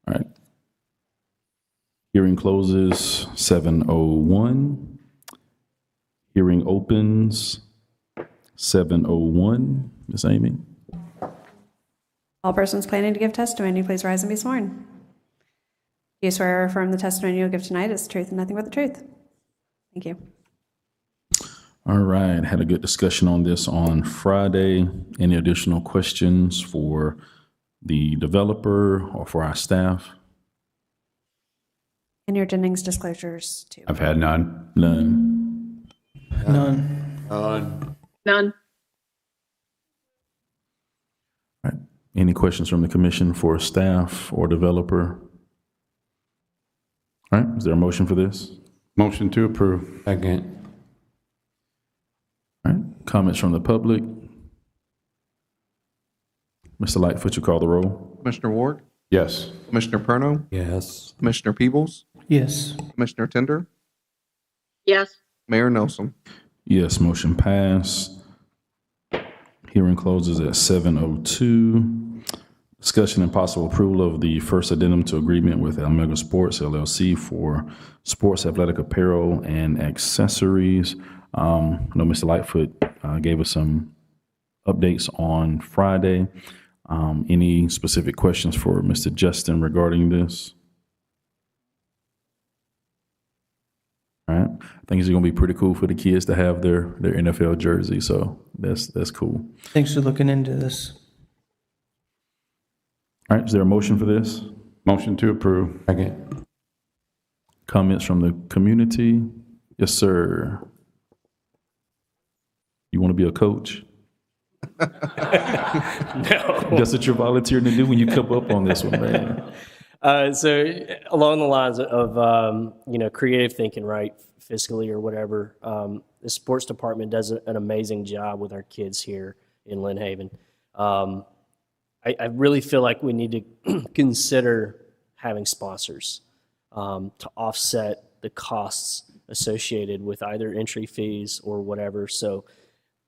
All right. Hearing closes 7:01. Hearing opens 7:01. Ms. Amy? All persons planning to give testimony, please rise and be sworn. Do you swear or affirm the testimony you'll give tonight is the truth and nothing but the truth? Thank you. All right. Had a good discussion on this on Friday. Any additional questions for the developer or for our staff? And your Jennings disclosures too. I've had none. None. None. None. All right. Any questions from the commission for staff or developer? All right. Is there a motion for this? Motion to approve. Second. All right. Comments from the public? Mr. Lightfoot, you call the roll. Commissioner Ward, Yes. Commissioner Perno, Yes. Commissioner Peebles, Yes. Commissioner Tender, Yes. Mayor Nelson. Yes, motion passed. Hearing closes at 7:02. Discussion and possible approval of the first addendum to agreement with Omega Sports LLC for sports athletic apparel and accessories. I know Mr. Lightfoot gave us some updates on Friday. Any specific questions for Mr. Justin regarding this? All right. I think it's going to be pretty cool for the kids to have their NFL jersey. So that's cool. Thanks for looking into this. All right. Is there a motion for this? Motion to approve. Second. Comments from the community? Yes, sir. You want to be a coach? No. That's what you're volunteering to do when you come up on this one, man. So along the lines of, creative thinking, right, fiscally or whatever, the sports department does an amazing job with our kids here in Lynn Haven. I really feel like we need to consider having sponsors to offset the costs associated with either entry fees or whatever. So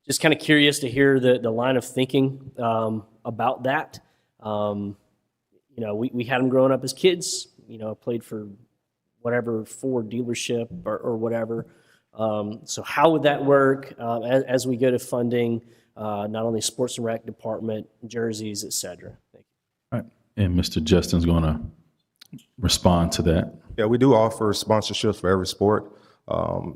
just kind of curious to hear the line of thinking about that. We had them growing up as kids, played for whatever Ford dealership or whatever. So how would that work as we go to funding not only sports and rec department, jerseys, et cetera? Thank you. All right. And Mr. Justin's going to respond to that. Yeah, we do offer sponsorships for every sport.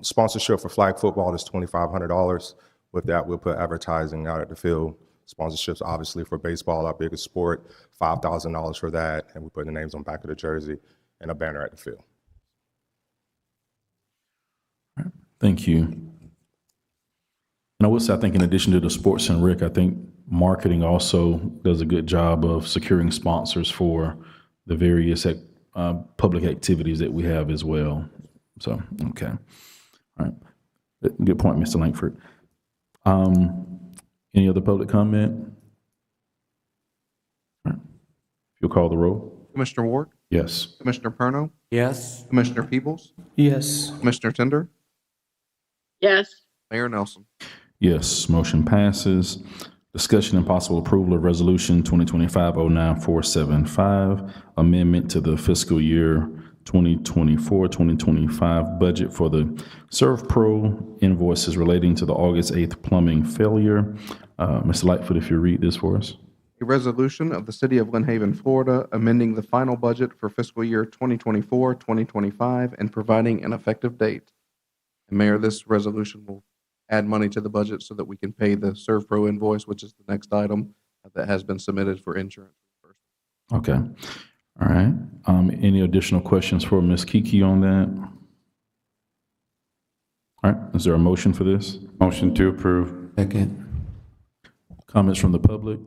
Sponsorship for flag football is $2,500. With that, we'll put advertising out at the field. Sponsorships, obviously, for baseball, our biggest sport, $5,000 for that, and we put the names on the back of the jersey and a banner at the field. All right. Thank you. And I would say, I think in addition to the sports and rec, I think marketing also does a good job of securing sponsors for the various public activities that we have as well. So, okay. All right. Good point, Mr. Langford. Any other public comment? All right. If you'll call the roll. Commissioner Ward, Yes. Commissioner Perno, Yes. Commissioner Peebles, Yes. Commissioner Tender, Yes. Mayor Nelson. Yes, motion passes. Discussion and possible approval of Resolution 2025-09475, amendment to the fiscal year 2024-2025 budget for the ServPro invoices relating to the August 8th plumbing failure. Mr. Lightfoot, if you read this for us. A resolution of the City of Lynn Haven, Florida, amending the final budget for fiscal year 2024-2025 and providing an effective date. And Mayor, this resolution will add money to the budget so that we can pay the ServPro invoice, which is the next item that has been submitted for insurance. Okay. All right. Any additional questions for Ms. Kiki on that? All right. Is there a motion for this? Motion to approve. Second. Comments from the public?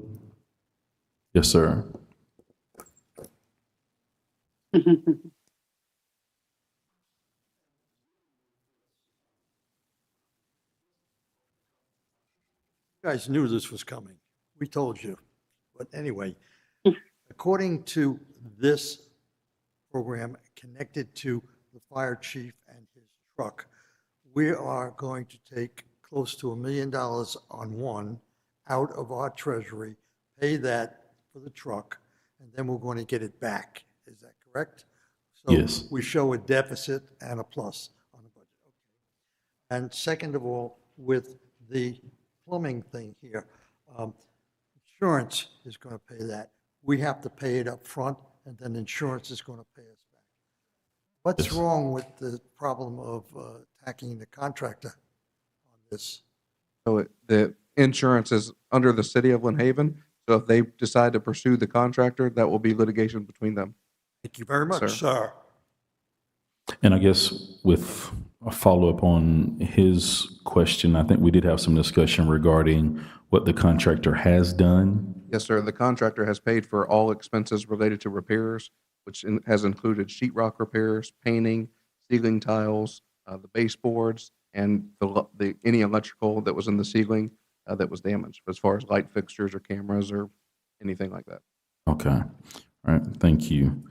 Yes, sir. You guys knew this was coming. We told you. But anyway, according to this program connected to the fire chief and his truck, we are going to take close to $1 million on one out of our treasury, pay that for the truck, and then we're going to get it back Is that correct? So Yes. we show a deficit and a plus on the budget. Okay. And second of all, with the plumbing thing here, insurance is going to pay that. We have to pay it up front, and then insurance is going to pay us back. What's wrong with the problem of attacking the contractor on this? So the insurance is under the city of Lynn Haven. So if they decide to pursue the contractor, that will be litigation between them. Thank you very much, sir. And I guess with a follow-up on his question, I think we did have some discussion regarding what the contractor has done. Yes, sir. The contractor has paid for all expenses related to repairs, which has included sheetrock repairs, painting, ceiling tiles, the baseboards, and any electrical that was in the ceiling that was damaged, as far as light fixtures or cameras or anything like that. Okay. All right. Thank you.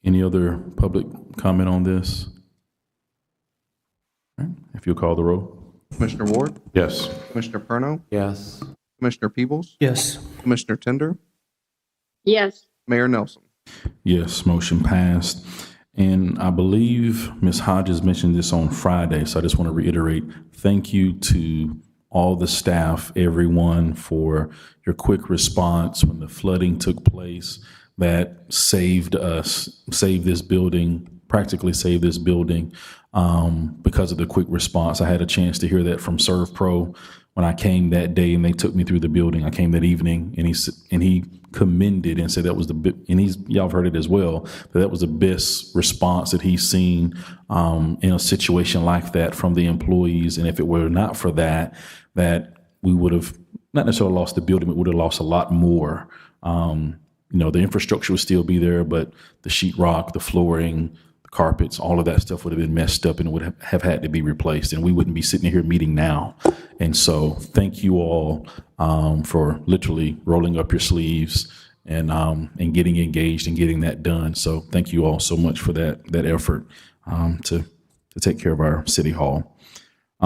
Any other public comment on this? All right. If you'll call the roll. Commissioner Ward? Yes. Commissioner Perno? Yes. Commissioner Peebles? Yes. Commissioner Tender? Yes. Mayor Nelson? Yes, motion passed. And I believe Ms. Hodges mentioned this on Friday, so I just want to reiterate, thank you to all the staff, everyone, for your quick response when the flooding took place. That saved us, saved this building, practically saved this building because of the quick response. I had a chance to hear that from ServPro when I came that day, and they took me through the building. I came that evening, and he commended and said that was y'all have heard it as well, that was the best response that he's seen in a situation like that from the employees. And if it were not for that we would have not necessarily lost the building, but would have lost a lot more. The infrastructure would still be there, but the sheetrock, the flooring, the carpets, all of that stuff would have been messed up and would have had to be replaced. And we wouldn't be sitting here meeting now. And so thank you all for literally rolling up your sleeves and getting engaged and getting that done. So thank you all so much for that effort to take care of our city hall.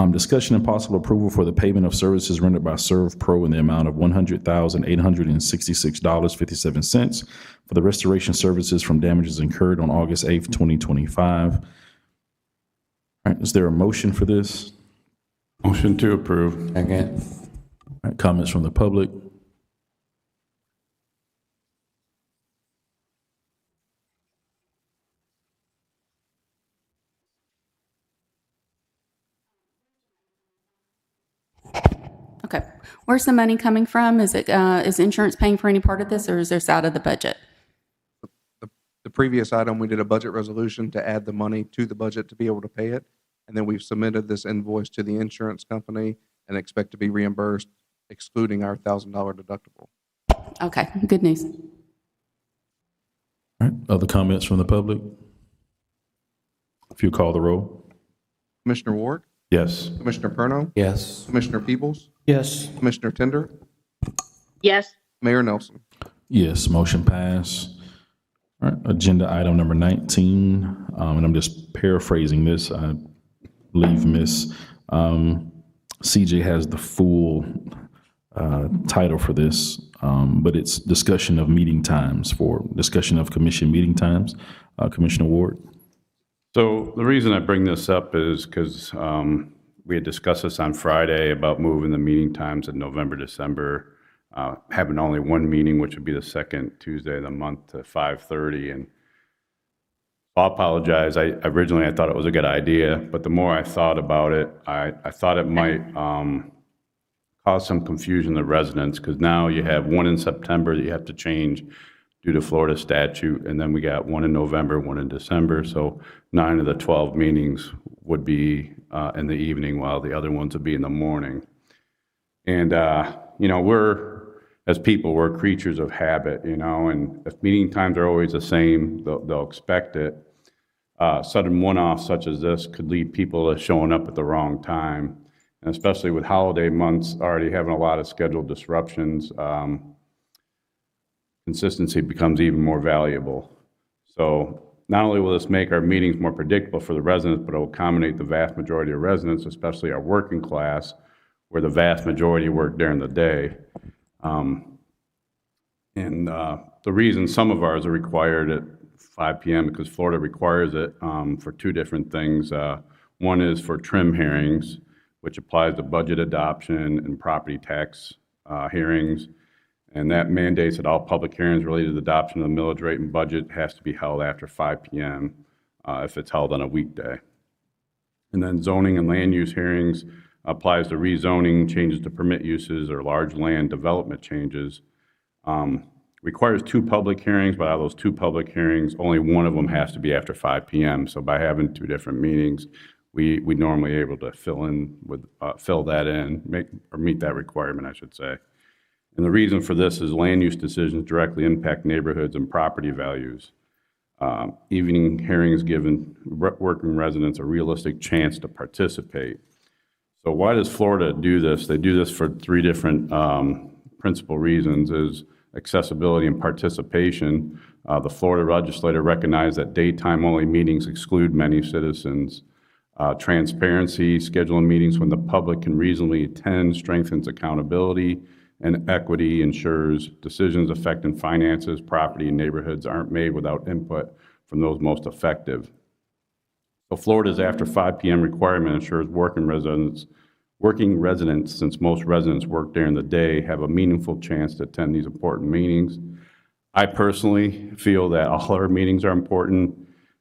Discussion and possible approval for the payment of services rendered by ServPro in the amount of $100,866.57 for the restoration services from damages incurred on August 8th, 2025. All right, is there a motion for this? Motion to approve. Second. All right, comments from the public? Okay. Where's the money coming from? Is insurance paying for any part of this, or is this out of the budget? The previous item, we did a budget resolution to add the money to the budget to be able to pay it. And then we've submitted this invoice to the insurance company and expect to be reimbursed, excluding our $1,000 deductible. Okay, good news. All right, other comments from the public? If you call the roll. Commissioner Ward? Yes. Commissioner Perno? Yes. Commissioner Peebles? Yes. Commissioner Tender? Yes. Mayor Nelson? Yes, motion passed. All right, agenda item number 19, and I'm just paraphrasing this. I believe Miss CJ has the full title for this, but it's discussion of meeting times for discussion of commission meeting times. Commissioner Ward. So the reason I bring this up is because we had discussed this on Friday about moving the meeting times in November, December, having only one meeting, which would be the second Tuesday of the month to 5:30. And I apologize. Originally I thought it was a good idea, but the more I thought about it, I thought it might cause some confusion to residents, because now you have one in September that you have to change due to Florida statute, and then we got one in November, one in December. So 9 of the 12 meetings would be in the evening, while the other ones would be in the morning. And as people, we're creatures of habit, and if meeting times are always the same, they'll expect it. Sudden one-off such as this could lead people to showing up at the wrong time, and especially with holiday months already having a lot of scheduled disruptions, consistency becomes even more valuable. So not only will this make our meetings more predictable for the residents, but it will accommodate the vast majority of residents, especially our working class, where the vast majority work during the day. And the reason some of ours are required at 5 p.m. because Florida requires it for two different things. One is for trim hearings, which applies to budget adoption and property tax hearings. And that mandates that all public hearings related to the adoption of the millage rate and budget has to be held after 5 p.m. If it's held on a weekday. And then zoning and land use hearings applies to rezoning, changes to permit uses, or large land development changes. Requires two public hearings, but out of those two public hearings, only one of them has to be after 5 p.m. So by having two different meetings, we normally able to fill that in, meet that requirement, I should say. And the reason for this is land use decisions directly impact neighborhoods and property values. Evening hearings given working residents a realistic chance to participate. So why does Florida do this? They do this for three different principal reasons: is accessibility and participation. The Florida legislature recognized that daytime-only meetings exclude many citizens. Transparency, scheduling meetings when the public can reasonably attend strengthens accountability, and equity ensures decisions affecting finances, property, and neighborhoods aren't made without input from those most effective. So Florida's after 5 p.m. requirement ensures working residents, since most residents work during the day, have a meaningful chance to attend these important meetings. I personally feel that all our meetings are important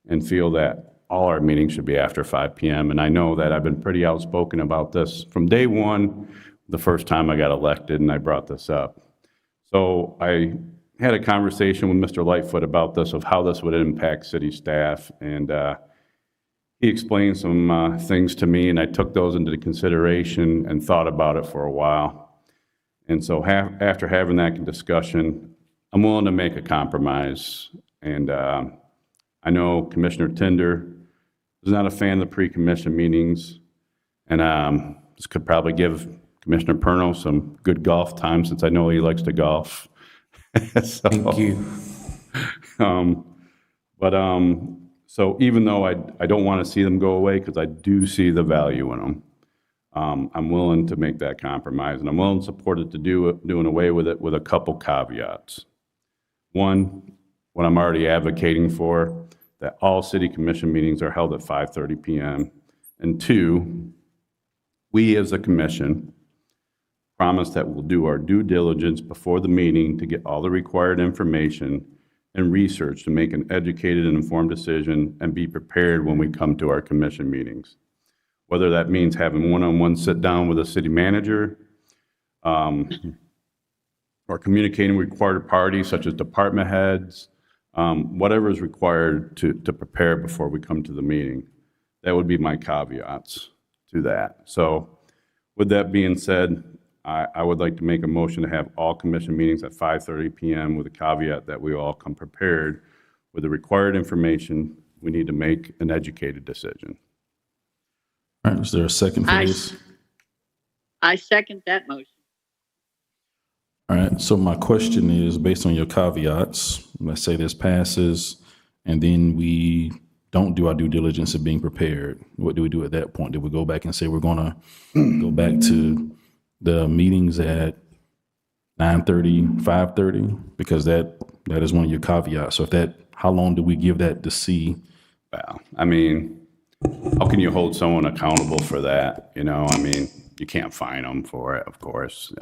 and feel that all our meetings should be after 5 p.m. And I know that I've been pretty outspoken about this from day one, the first time I got elected, and I brought this up. So I had a conversation with Mr. Lightfoot about this, of how this would impact city staff, and he explained some things to me, and I took those into consideration and thought about it for a while. And so after having that discussion, I'm willing to make a compromise. And I know Commissioner Tinder is not a fan of the pre-commission meetings, and this could probably give Commissioner Perno some good golf time, since I know he likes to golf. So, Thank you. So even though I don't want to see them go away, because I do see the value in them, I'm willing to make that compromise, and I'm willing to support it to doing away with it with a couple caveats. One, what I'm already advocating for, that all city commission meetings are held at 5:30 p.m. And two, we as a commission promise that we'll do our due diligence before the meeting to get all the required information and research to make an educated and informed decision and be prepared when we come to our commission meetings. Whether that means having one-on-one sit down with a city manager, or communicating with required parties such as department heads, whatever is required to prepare before we come to the meeting. That would be my caveats to that. So with that being said, I would like to make a motion to have all commission meetings at 5:30 p.m. with a caveat that we all come prepared with the required information. We need to make an educated decision. All right, is there a second for this? I second that motion. All right, so my question is, based on your caveats, let's say this passes, and then we don't do our due diligence of being prepared. What do we do at that point? Do we go back and say we're going to go back to the meetings at 9:30, 5:30? Because that is one of your caveats. So how long do we give that to see? Well, I mean, how can you hold someone accountable for that? You know, I mean, you can't fine them for it, of course.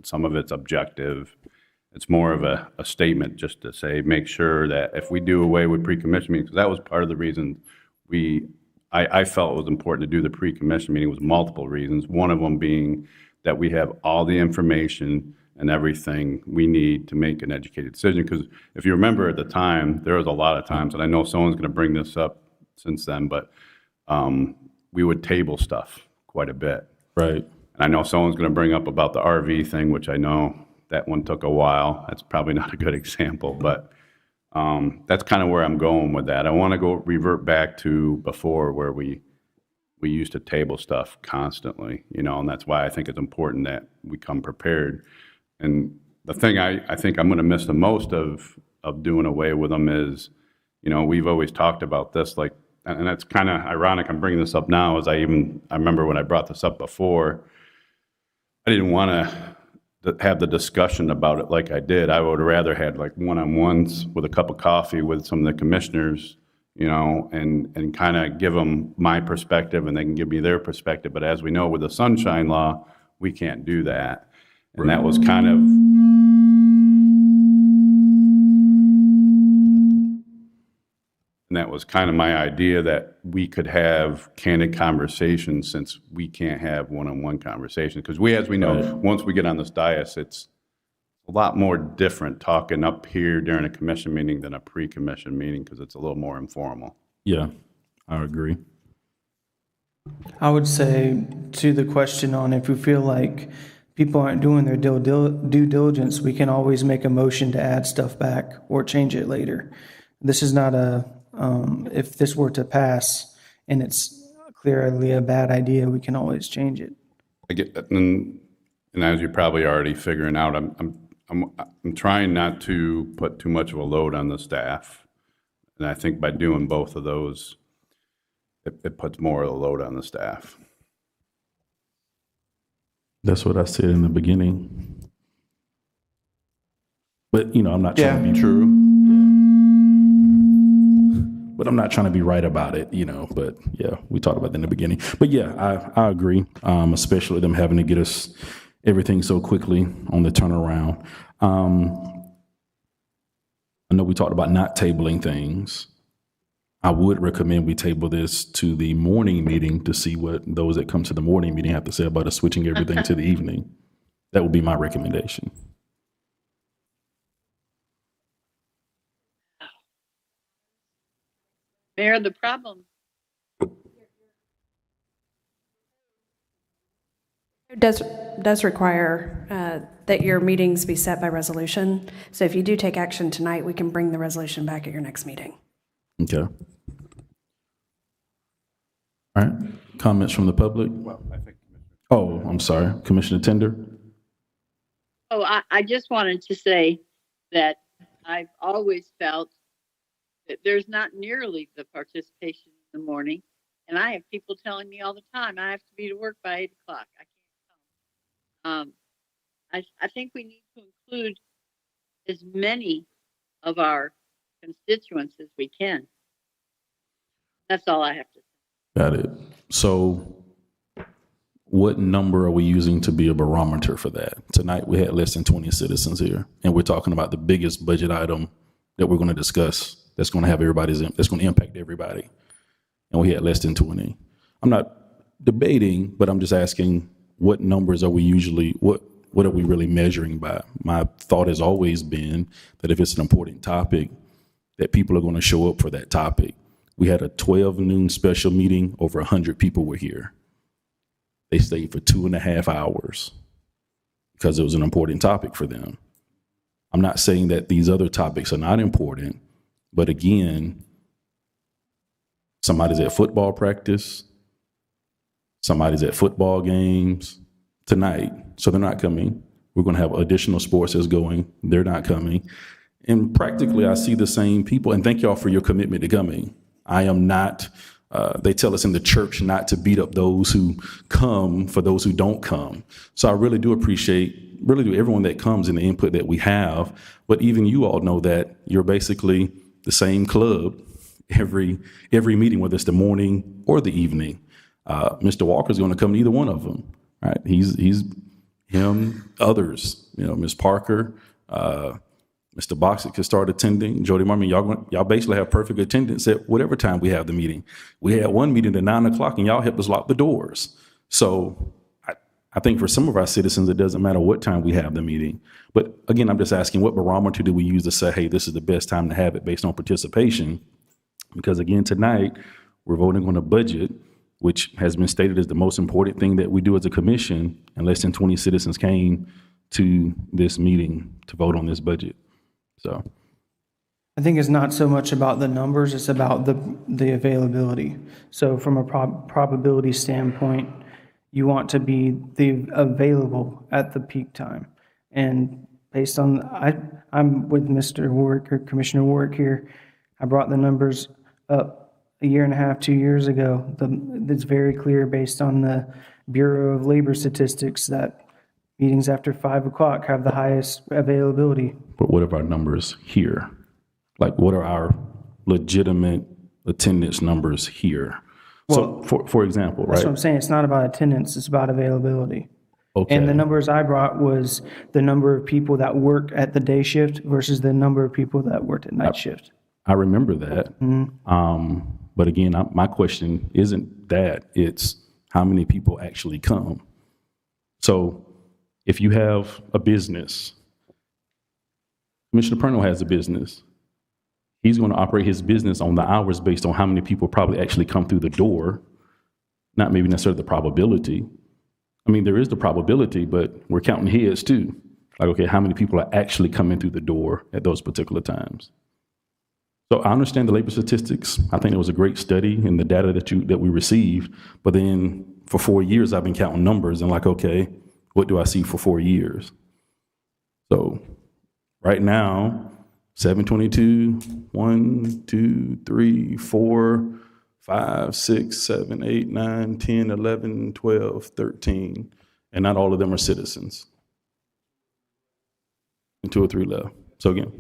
Some of it's objective. It's more of a statement just to say, make sure that if we do away with pre-commission meetings, because that was part of the reason I felt it was important to do the pre-commission meeting, was multiple reasons. One of them being that we have all the information and everything we need to make an educated decision. Because if you remember at the time, there was a lot of times, and I know someone's going to bring this up since then, but we would table stuff quite a bit. Right. And I know someone's going to bring up about the RV thing, which I know that one took a while. That's probably not a good example, but that's kind of where I'm going with that. I want to revert back to before, where we used to table stuff constantly, you know, and that's why I think it's important that we come prepared. And the thing I think I'm going to miss the most of doing away with them is, you know, we've always talked about this, like, and that's kind of ironic I'm bringing this up now, as I remember when I brought this up before, I didn't want to have the discussion about it like I did. I would rather had like one-on-ones with a cup of coffee with some of the commissioners, and kind of give them my perspective and they can give me their perspective. But as we know with the sunshine law, we can't do that. And that was kind of, my idea, that we could have candid conversations since we can't have one-on-one conversations. Because as we know, once we get on this dais, it's a lot more different talking up here during a commission meeting than a pre-commission meeting because it's a little more informal. Yeah, I agree. I would say to the question on if we feel like people aren't doing their due diligence, we can always make a motion to add stuff back or change it later. This is not if this were to pass and it's clearly a bad idea, we can always change it. I get that, and as you're probably already figuring out, I'm trying not to put too much of a load on the staff, and I think by doing both of those, it puts more of a load on the staff. That's what I said in the beginning. But, I'm not trying to be true. But I'm not trying to be right about it, But, yeah, we talked about that in the beginning. But, yeah, I agree, especially them having to get us everything so quickly on the turnaround. I know we talked about not tabling things. I would recommend we table this to the morning meeting to see what those that come to the morning meeting have to say about us switching everything to the evening. That would be my recommendation. Mayor, the problem. It does require that your meetings be set by resolution. So if you do take action tonight, we can bring the resolution back at your next meeting. Okay. All right. Comments from the public? Well, I think. Oh, I'm sorry. Commissioner Tender? Oh, I just wanted to say that I've always felt that there's not nearly the participation in the morning. And I have people telling me all the time, I have to be to work by 8 o'clock. I can't come. I think we need to include as many of our constituents as we can. That's all I have to say. Got it. So what number are we using to be a barometer for that? Tonight we had less than 20 citizens here, and we're talking about the biggest budget item that we're going to discuss that's going to have that's going to impact everybody. And we had less than 20. I'm not debating, but I'm just asking what numbers are we usually, what are we really measuring by? My thought has always been that if it's an important topic, that people are going to show up for that topic. We had a 12 noon special meeting, over 100 people were here. They stayed for 2.5 hours because it was an important topic for them. I'm not saying that these other topics are not important, but again, somebody's at football practice, somebody's at football games tonight, so they're not coming. We're going to have additional sports that's going, they're not coming. And practically, I see the same people, and thank y'all for your commitment to coming. I am not, they tell us in the church not to beat up those who come for those who don't come. So I really do appreciate, everyone that comes and the input that we have. But even you all know that you're basically the same club every meeting, whether it's the morning or the evening. Mr. Walker's going to come to either one of them, right? He's him, others, Ms. Parker, Mr. Boxick could start attending. Jody Marmon, y'all basically have perfect attendance at whatever time we have the meeting. We had one meeting at 9 o'clock and y'all helped us lock the doors. So I think for some of our citizens, it doesn't matter what time we have the meeting. But again, I'm just asking, what barometer do we use to say, hey, this is the best time to have it based on participation? Because again, tonight, we're voting on a budget, which has been stated as the most important thing that we do as a commission, and less than 20 citizens came to this meeting to vote on this budget. So I think it's not so much about the numbers, it's about the availability. So from a probability standpoint, you want to be available at the peak time. And based on, I'm with Mr. Warwick, or Commissioner Warwick here. I brought the numbers up 1.5 years, 2 years ago. It's very clear based on the Bureau of Labor Statistics that Meetings after 5 o'clock have the highest availability. But what are our numbers here? Like, what are our legitimate attendance numbers here? So, for example, That's right? what I'm saying. It's not about attendance, it's about availability. Okay. And the numbers I brought was the number of people that worked at the day shift versus the number of people that worked at night shift. I remember that. But again, my question isn't that, it's how many people actually come. So if you have a business, Commissioner Purnell has a business, he's going to operate his business on the hours based on how many people probably actually come through the door, not maybe necessarily the probability. I mean, there is the probability, but we're counting heads too. Like, okay, how many people are actually coming through the door at those particular times? So I understand the labor statistics. I think it was a great study and the data that we received. But then for 4 years, I've been counting numbers and like, okay, what do I see for 4 years? So right now, 722, 1, 2, 3, 4, 5, 6, 7, 8, 9, 10, 11, 12, 13. And not all of them are citizens. And 2 or 3 left. So again,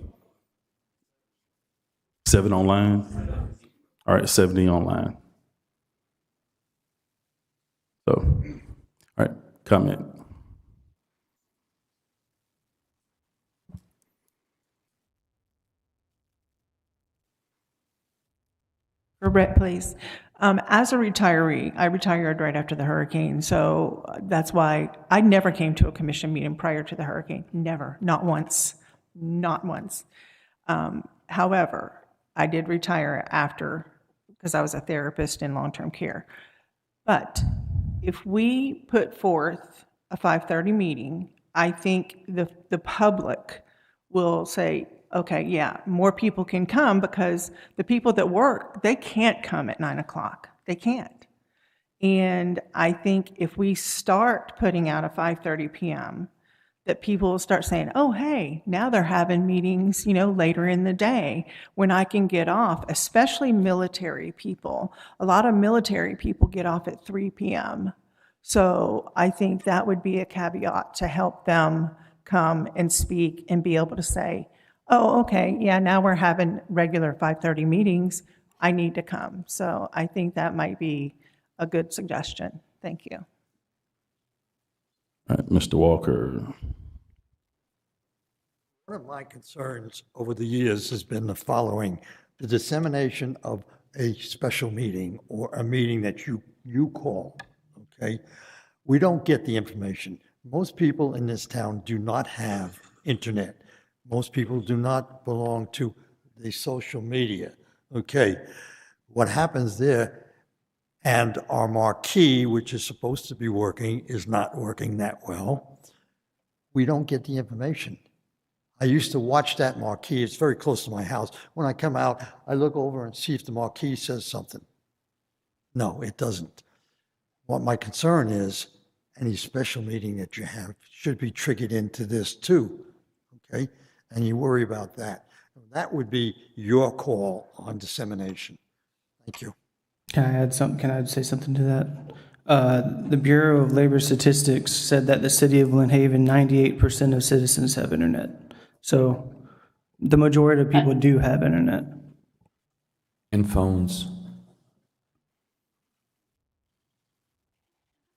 7 online. All right, 70 online. So, all right, comment. For Brett, please. As a retiree, I retired right after the hurricane, so that's why I never came to a commission meeting prior to the hurricane. Never, not once, not once. However, I did retire after because I was a therapist in long-term care. But if we put forth a 5:30 meeting, I think the public will say, okay, yeah, more people can come because the people that work, they can't come at 9 o'clock. They can't. And I think if we start putting out a 5:30 p.m., that people will start saying, oh, hey, now they're having meetings, later in the day when I can get off, especially military people. A lot of military people get off at 3 p.m. So I think that would be a caveat to help them come and speak and be able to say, oh, okay, yeah, now we're having regular 5:30 meetings. I need to come. So I think that might be a good suggestion. Thank you. All right, Mr. Walker. One of my concerns over the years has been the following: the dissemination of a special meeting or a meeting that you call, okay? We don't get the information. Most people in this town do not have internet. Most people do not belong to the social media, okay? What happens there, and our marquee, which is supposed to be working, is not working that well. We don't get the information. I used to watch that marquee. It's very close to my house. When I come out, I look over and see if the marquee says something. No, it doesn't. What my concern is, any special meeting that you have should be triggered into this too, okay? And you worry about that. That would be your call on dissemination. Thank you. Can I add something? Can I say something to that? The Bureau of Labor Statistics said that the city of Lynn Haven, 98% of citizens have internet. So the majority of people do have internet. And phones.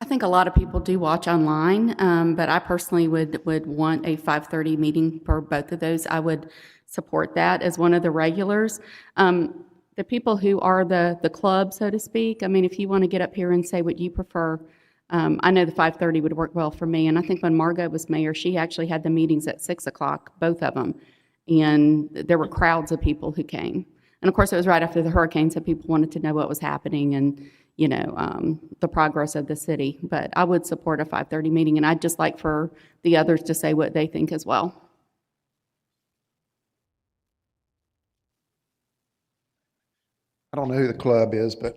I think a lot of people do watch online, but I personally would want a 5:30 meeting for both of those. I would support that as one of the regulars. The people who are the club, so to speak, I mean, if you want to get up here and say what you prefer, I know the 5:30 would work well for me. And I think when Margot was mayor, she actually had the meetings at 6 o'clock, both of them. And there were crowds of people who came. And of course, it was right after the hurricane, so people wanted to know what was happening and, the progress of the city. But I would support a 5:30 meeting, and I'd just like for the others to say what they think as well. I don't know who the club is, but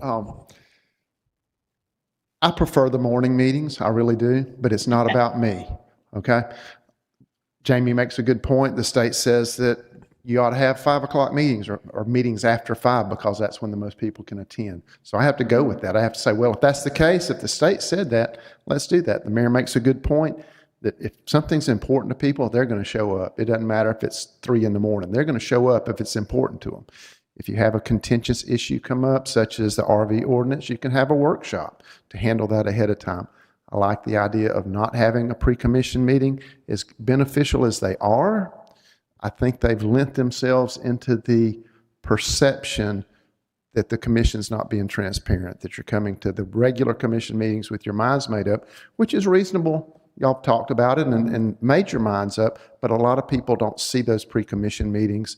I prefer the morning meetings. I really do, but it's not about me, okay? Jamie makes a good point. The state says that you ought to have 5 o'clock meetings or meetings after 5 because that's when the most people can attend. So I have to go with that. I have to say, well, if that's the case, if the state said that, let's do that. The mayor makes a good point. that if something's important to people, they're going to show up. It doesn't matter if it's 3 in the morning. They're going to show up if it's important to them. If you have a contentious issue come up, such as the RV ordinance, you can have a workshop to handle that ahead of time. I like the idea of not having a pre-commission meeting. As beneficial as they are, I think they've lent themselves into the perception that the commission's not being transparent, that you're coming to the regular commission meetings with your minds made up, which is reasonable. Y'all talked about it and made your minds up, but a lot of people don't see those pre-commission meetings.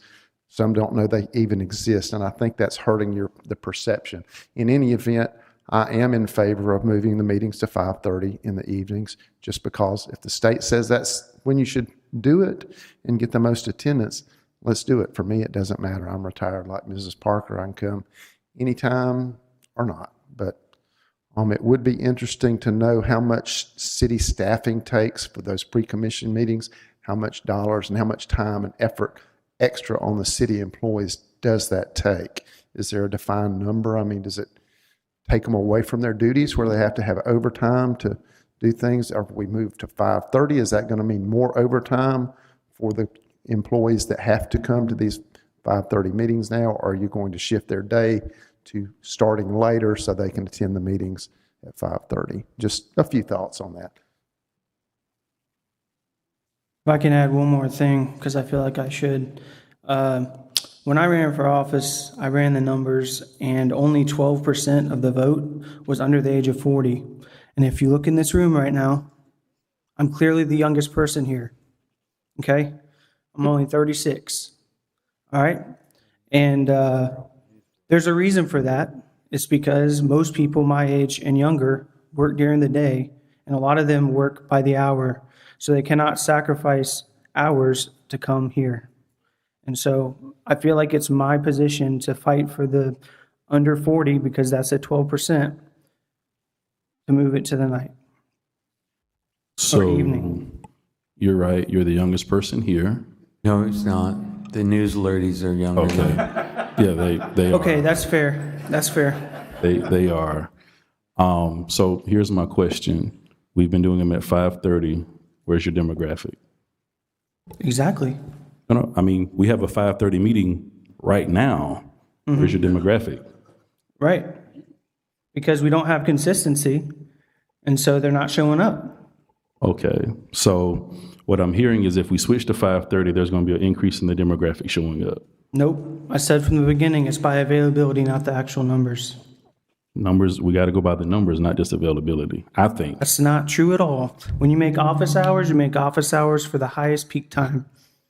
Some don't know they even exist, and I think that's hurting the perception. In any event, I am in favor of moving the meetings to 5:30 in the evenings, just because if the state says that's when you should do it and get the most attendance, let's do it. For me, it doesn't matter. I'm retired like Mrs. Parker. I can come anytime or not. But it would be interesting to know how much city staffing takes for those pre-commission meetings, how much dollars and how much time and effort extra on the city employees does that take? Is there a defined number? I mean, does it take them away from their duties where they have to have overtime to do things? Or if we move to 5:30, is that going to mean more overtime for the employees that have to come to these 5:30 meetings now? Or are you going to shift their day to starting later so they can attend the meetings at 5:30? Just a few thoughts on that. If I can add one more thing, because I feel like I should. When I ran for office, I ran the numbers, and only 12% of the vote was under the age of 40. And if you look in this room right now, I'm clearly the youngest person here. Okay? I'm only 36. All right? And there's a reason for that. It's because most people my age and younger work during the day, and a lot of them work by the hour. So they cannot sacrifice hours to come here. And so I feel like it's my position to fight for the under 40, because that's at 12%, to move it to the night. So evening. You're right. You're the youngest person here. No, it's not. The news ladies are younger. Okay. Yeah, they are. Okay, that's fair. That's fair. They are. So here's my question. We've been doing them at 5:30. Where's your demographic? Exactly. No, I mean, we have a 5:30 meeting right now. Mm-hmm. Where's your demographic? Right. Because we don't have consistency, and so they're not showing up. Okay. So what I'm hearing is if we switch to 5:30, there's going to be an increase in the demographic showing up. Nope. I said from the beginning, it's by availability, not the actual numbers. Numbers, we got to go by the numbers, not just availability, I think. That's not true at all. When you make office hours, you make office hours for the highest peak time.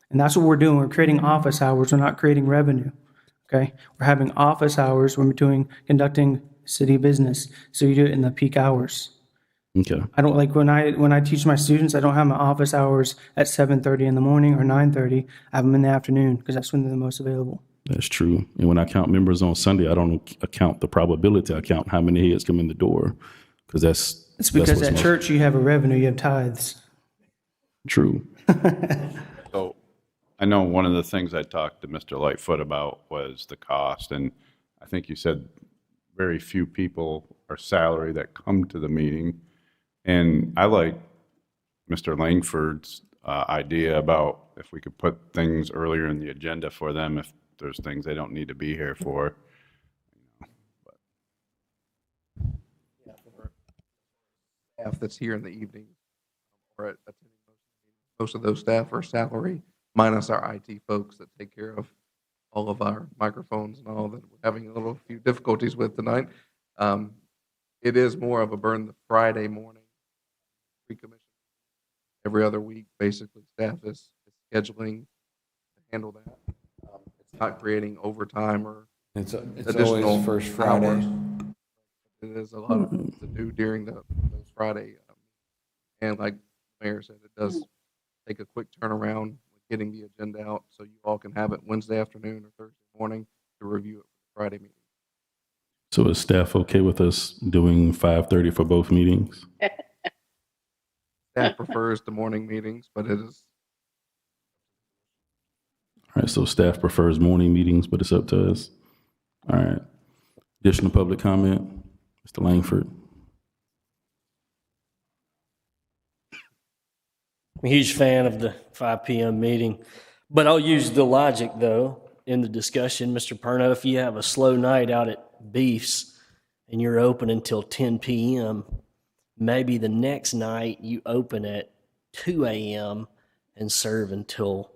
And that's what we're doing. We're creating office hours. We're not creating revenue. Okay? We're having office hours when we're conducting city business. So you do it in the peak hours. Okay. I don't like when I teach my students, I don't have my office hours at 7:30 in the morning or 9:30. I have them in the afternoon because that's when they're the most available. That's true. And when I count members on Sunday, I don't account the probability. I count how many heads come in the door, because It's because at church you have a revenue, you have tithes. True. So I know one of the things I talked to Mr. Lightfoot about was the cost, and I think you said very few people are salary that come to the meeting. And I like Mr. Langford's idea about if we could put things earlier in the agenda for them if there's things they don't need to be here for. Staff that's here in the evening or attending most of those staff are salary, minus our IT folks that take care of all of our microphones and all that we're having a few difficulties with tonight. It is more of a burn the Friday morning pre-commission. Every other week, basically, staff is scheduling to handle that. It's not creating overtime or It's additional always first Friday. hours. It is a lot of things to do during those Friday. And like the Mayor said, it does take a quick turnaround with getting the agenda out so you all can have it Wednesday afternoon or Thursday morning to review it for the Friday meeting. So is staff okay with us doing 5:30 for both meetings? Staff prefers the morning meetings, but it is. All right, so staff prefers morning meetings, but it's up to us. All right. Additional public comment, Mr. Langford. I'm a huge fan of the 5 p.m. meeting, but I'll use the logic, though, in the discussion. Mr. Perno, if you have a slow night out at Beefs and you're open until 10 p.m., maybe the next night you open at 2 a.m. and serve until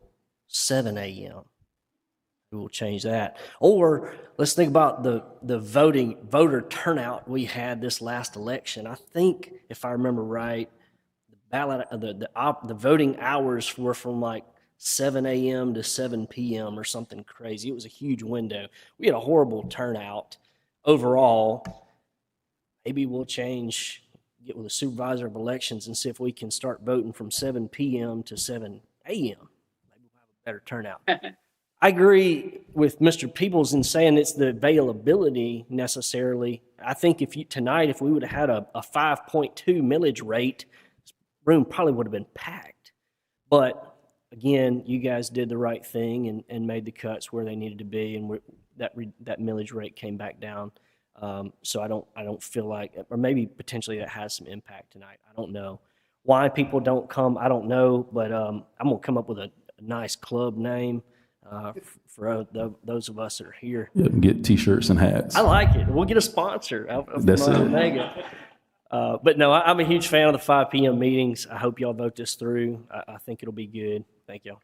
7 a.m. We will change that. Or let's think about the voter turnout we had this last election. I think, if I remember right, the voting hours were from like 7 a.m. to 7 p.m. or something crazy. It was a huge window. We had a horrible turnout overall. Maybe we'll get with the supervisor of elections and see if we can start voting from 7 p.m. to 7 a.m. Maybe we'll have a better turnout. I agree with Mr. Peoples in saying it's the availability necessarily. I think if we would have had a 5.2 millage rate, room probably would have been packed. But again, you guys did the right thing and made the cuts where they needed to be, and that millage rate came back down. So I don't feel like, or maybe potentially that has some impact tonight. I don't know why people don't come. I don't know, but I'm gonna come up with a nice club name for those of us that are here. Yeah, get T-shirts and hats. I like it. We'll get a sponsor of That's it. Omega. But no, I'm a huge fan of the 5 p.m. meetings. I hope y'all vote this through. I think it'll be good. Thank y'all.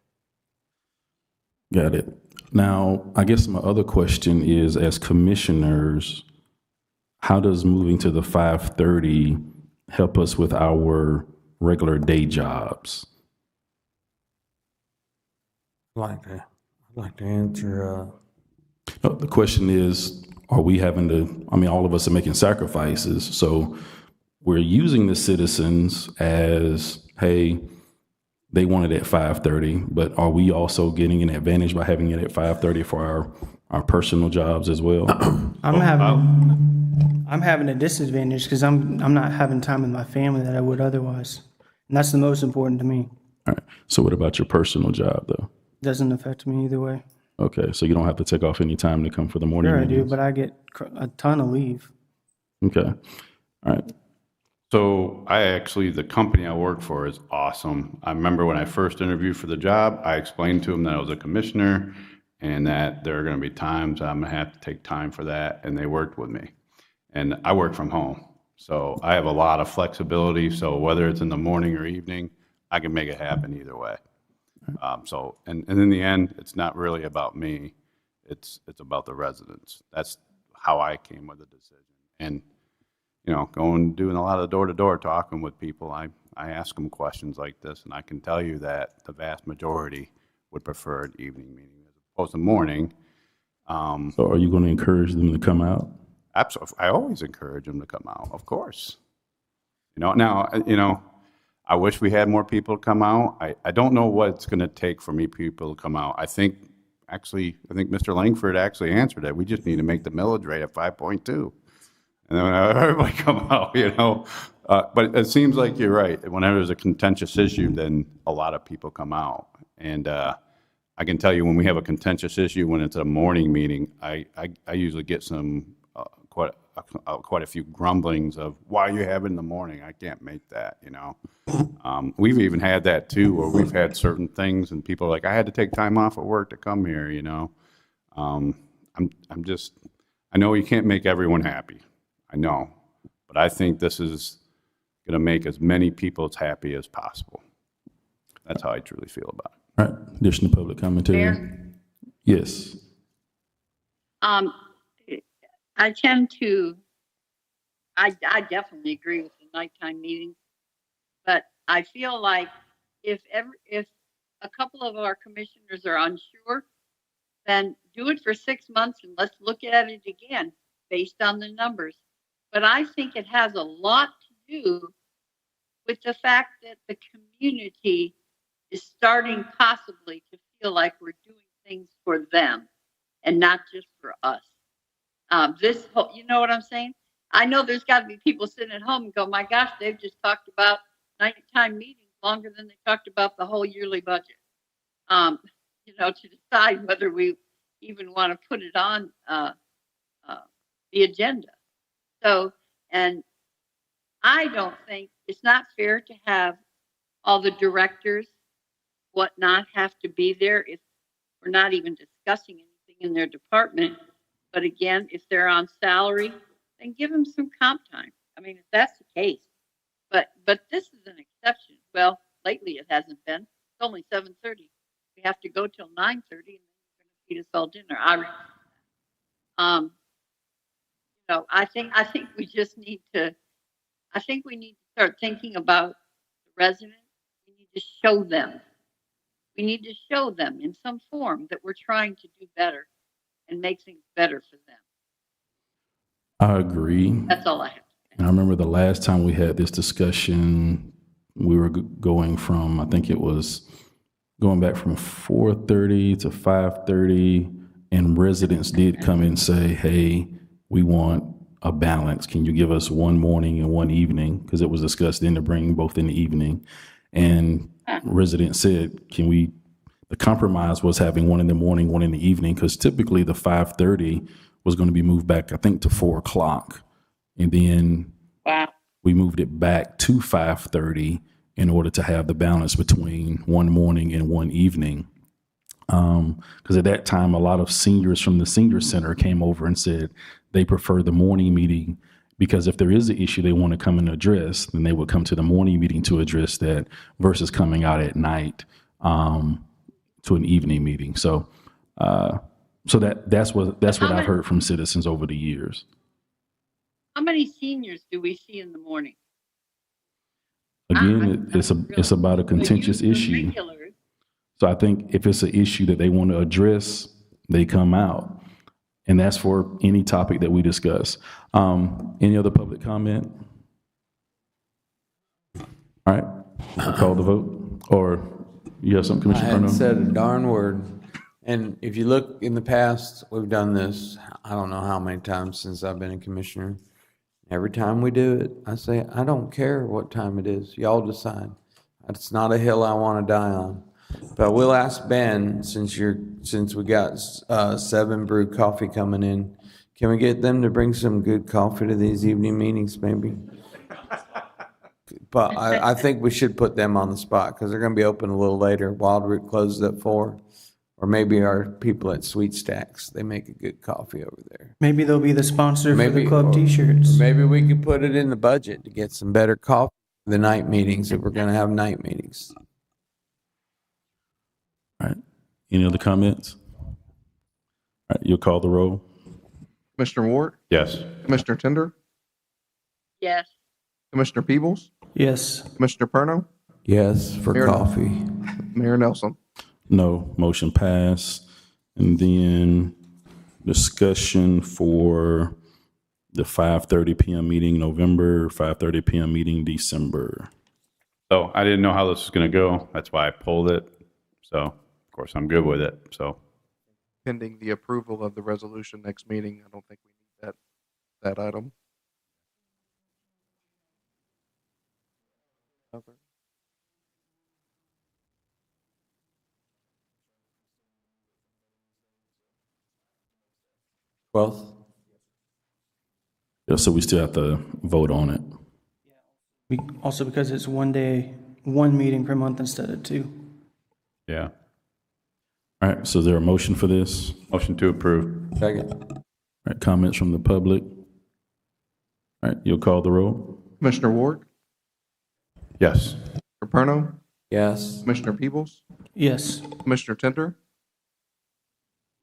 Got it. Now, I guess my other question is, as commissioners, how does moving to the 5:30 help us with our regular day jobs? I'd like to answer. No, the question is, are we having to, all of us are making sacrifices. So we're using the citizens as, hey, they want it at 5:30, but are we also getting an advantage by having it at 5:30 for our personal jobs as well? I'm having a disadvantage because I'm not having time with my family that I would otherwise, and that's the most important to me. All right. So what about your personal job, though? Doesn't affect me either way. Okay, so you don't have to take off any time to come for the morning Sure, I do, meetings? but I get a ton of leave. Okay, all right. So the company I work for is awesome. I remember when I first interviewed for the job, I explained to them that I was a commissioner and that there are going to be times I'm going to have to take time for that, and they worked with me. And I work from home, so I have a lot of flexibility. So whether it's in the morning or evening, I can make it happen either way. And in the end, it's not really about me. It's about the residents. That's how I came with the decision. And, doing a lot of door-to-door talking with people, I ask them questions like this, and I can tell you that the vast majority would prefer an evening meeting as opposed to morning. So are you going to encourage them to come out? Absolutely. I always encourage them to come out, of course. I wish we had more people come out. I don't know what it's going to take for people to come out. I think Mr. Langford actually answered it. We just need to make the millage rate at 5.2. And then everybody come out, But it seems like you're right. Whenever there's a contentious issue, then a lot of people come out. And I can tell you when we have a contentious issue, when it's a morning meeting, I usually get some quite a few grumblings of, why are you having in the morning? I can't make that, We've even had that too, where we've had certain things and people are like, I had to take time off of work to come here, I know you can't make everyone happy. I know, but I think this is going to make as many people as happy as possible. That's how I truly feel about it. All right, additional public commentary? Mayor? Yes. I definitely agree with the nighttime meetings, but I feel like if a couple of our commissioners are unsure, then do it for 6 months and let's look at it again based on the numbers. But I think it has a lot to do with the fact that the community is starting possibly to feel like we're doing things for them and not just for us. You know what I'm saying? I know there's got to be people sitting at home and go, my gosh, they've just talked about nighttime meetings longer than they talked about the whole yearly budget. To decide whether we even want to put it on the agenda. So, and I don't think it's not fair to have all the directors, whatnot, have to be there. If we're not even discussing anything in their department. But again, if they're on salary, then give them some comp time. I mean, if that's the case. But this is an exception. Well, lately it hasn't been. It's only 7:30. We have to go till 9:30, and then you're going to feed us all dinner. I think we just need to. I think we need to start thinking about the residents. We need to show them. We need to show them in some form that we're trying to do better and make things better for them. I agree. That's all I have. And I remember the last time we had this discussion, we were going from, I think it was going back from 4:30 to 5:30, and residents did come and say, hey, we want a balance. Can you give us one morning and one evening? Because it was discussed then to bring both in the evening. And residents said, the compromise was having one in the morning, one in the evening, because typically the 5:30 was going to be moved back, I think, to 4 o'clock. And then we moved it back to 5:30 in order to have the balance between one morning and one evening. Because at that time, a lot of seniors from the senior center came over and said they prefer the morning meeting, because if there is an issue they want to come and address, then they would come to the morning meeting to address that versus coming out at night to an evening meeting. So that's what I've heard from citizens over the years. How many seniors do we see in the morning? Again, it's about a contentious issue. So I think if it's an issue that they want to address, they come out. And that's for any topic that we discuss. Any other public comment? All right, I'll call the vote. Or you have something, I Commissioner hadn't Purnell? said a darn word. And if you look in the past, we've done this, I don't know how many times since I've been a commissioner. Every time we do it, I say, I don't care what time it is. Y'all decide. It's not a hill I want to die on. But we'll ask Ben, since we got 7 Brew Coffee coming in, can we get them to bring some good coffee to these evening meetings, maybe? But I think we should put them on the spot, because they're going to be open a little later. Wild Root closes at 4. Or maybe our people at Sweet Stacks, they make a good coffee over there. Maybe they'll be the sponsor for the club T-shirts. Maybe we could put it in the budget to get some better coffee for the night meetings, if we're going to have night meetings. All right. Any other comments? All right, you'll call the roll. Commissioner Ward? Yes. Commissioner Tender? Yes. Commissioner Peebles? Yes. Commissioner Perno? Yes, for Mayor- coffee. Mayor Nelson? No, motion passed. And then discussion for the 5:30 p.m. meeting November, 5:30 p.m. meeting December. So I didn't know how this was going to go. That's why I pulled it. So, of course, I'm good with it. So, Pending the approval of the resolution next meeting, I don't think we need that item. Okay. 12th? Yeah, so we still have to vote on it. Also because it's one meeting per month instead of 2. yeah. All right, so is there a motion for this? Motion to approve. Second. All right, comments from the public? All right, you'll call the roll. Commissioner Ward? Yes. Commissioner Perno? Yes. Commissioner Peebles? Yes. Commissioner Tender?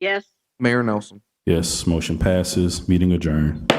Yes. Mayor Nelson? Yes, motion passes. Meeting adjourned.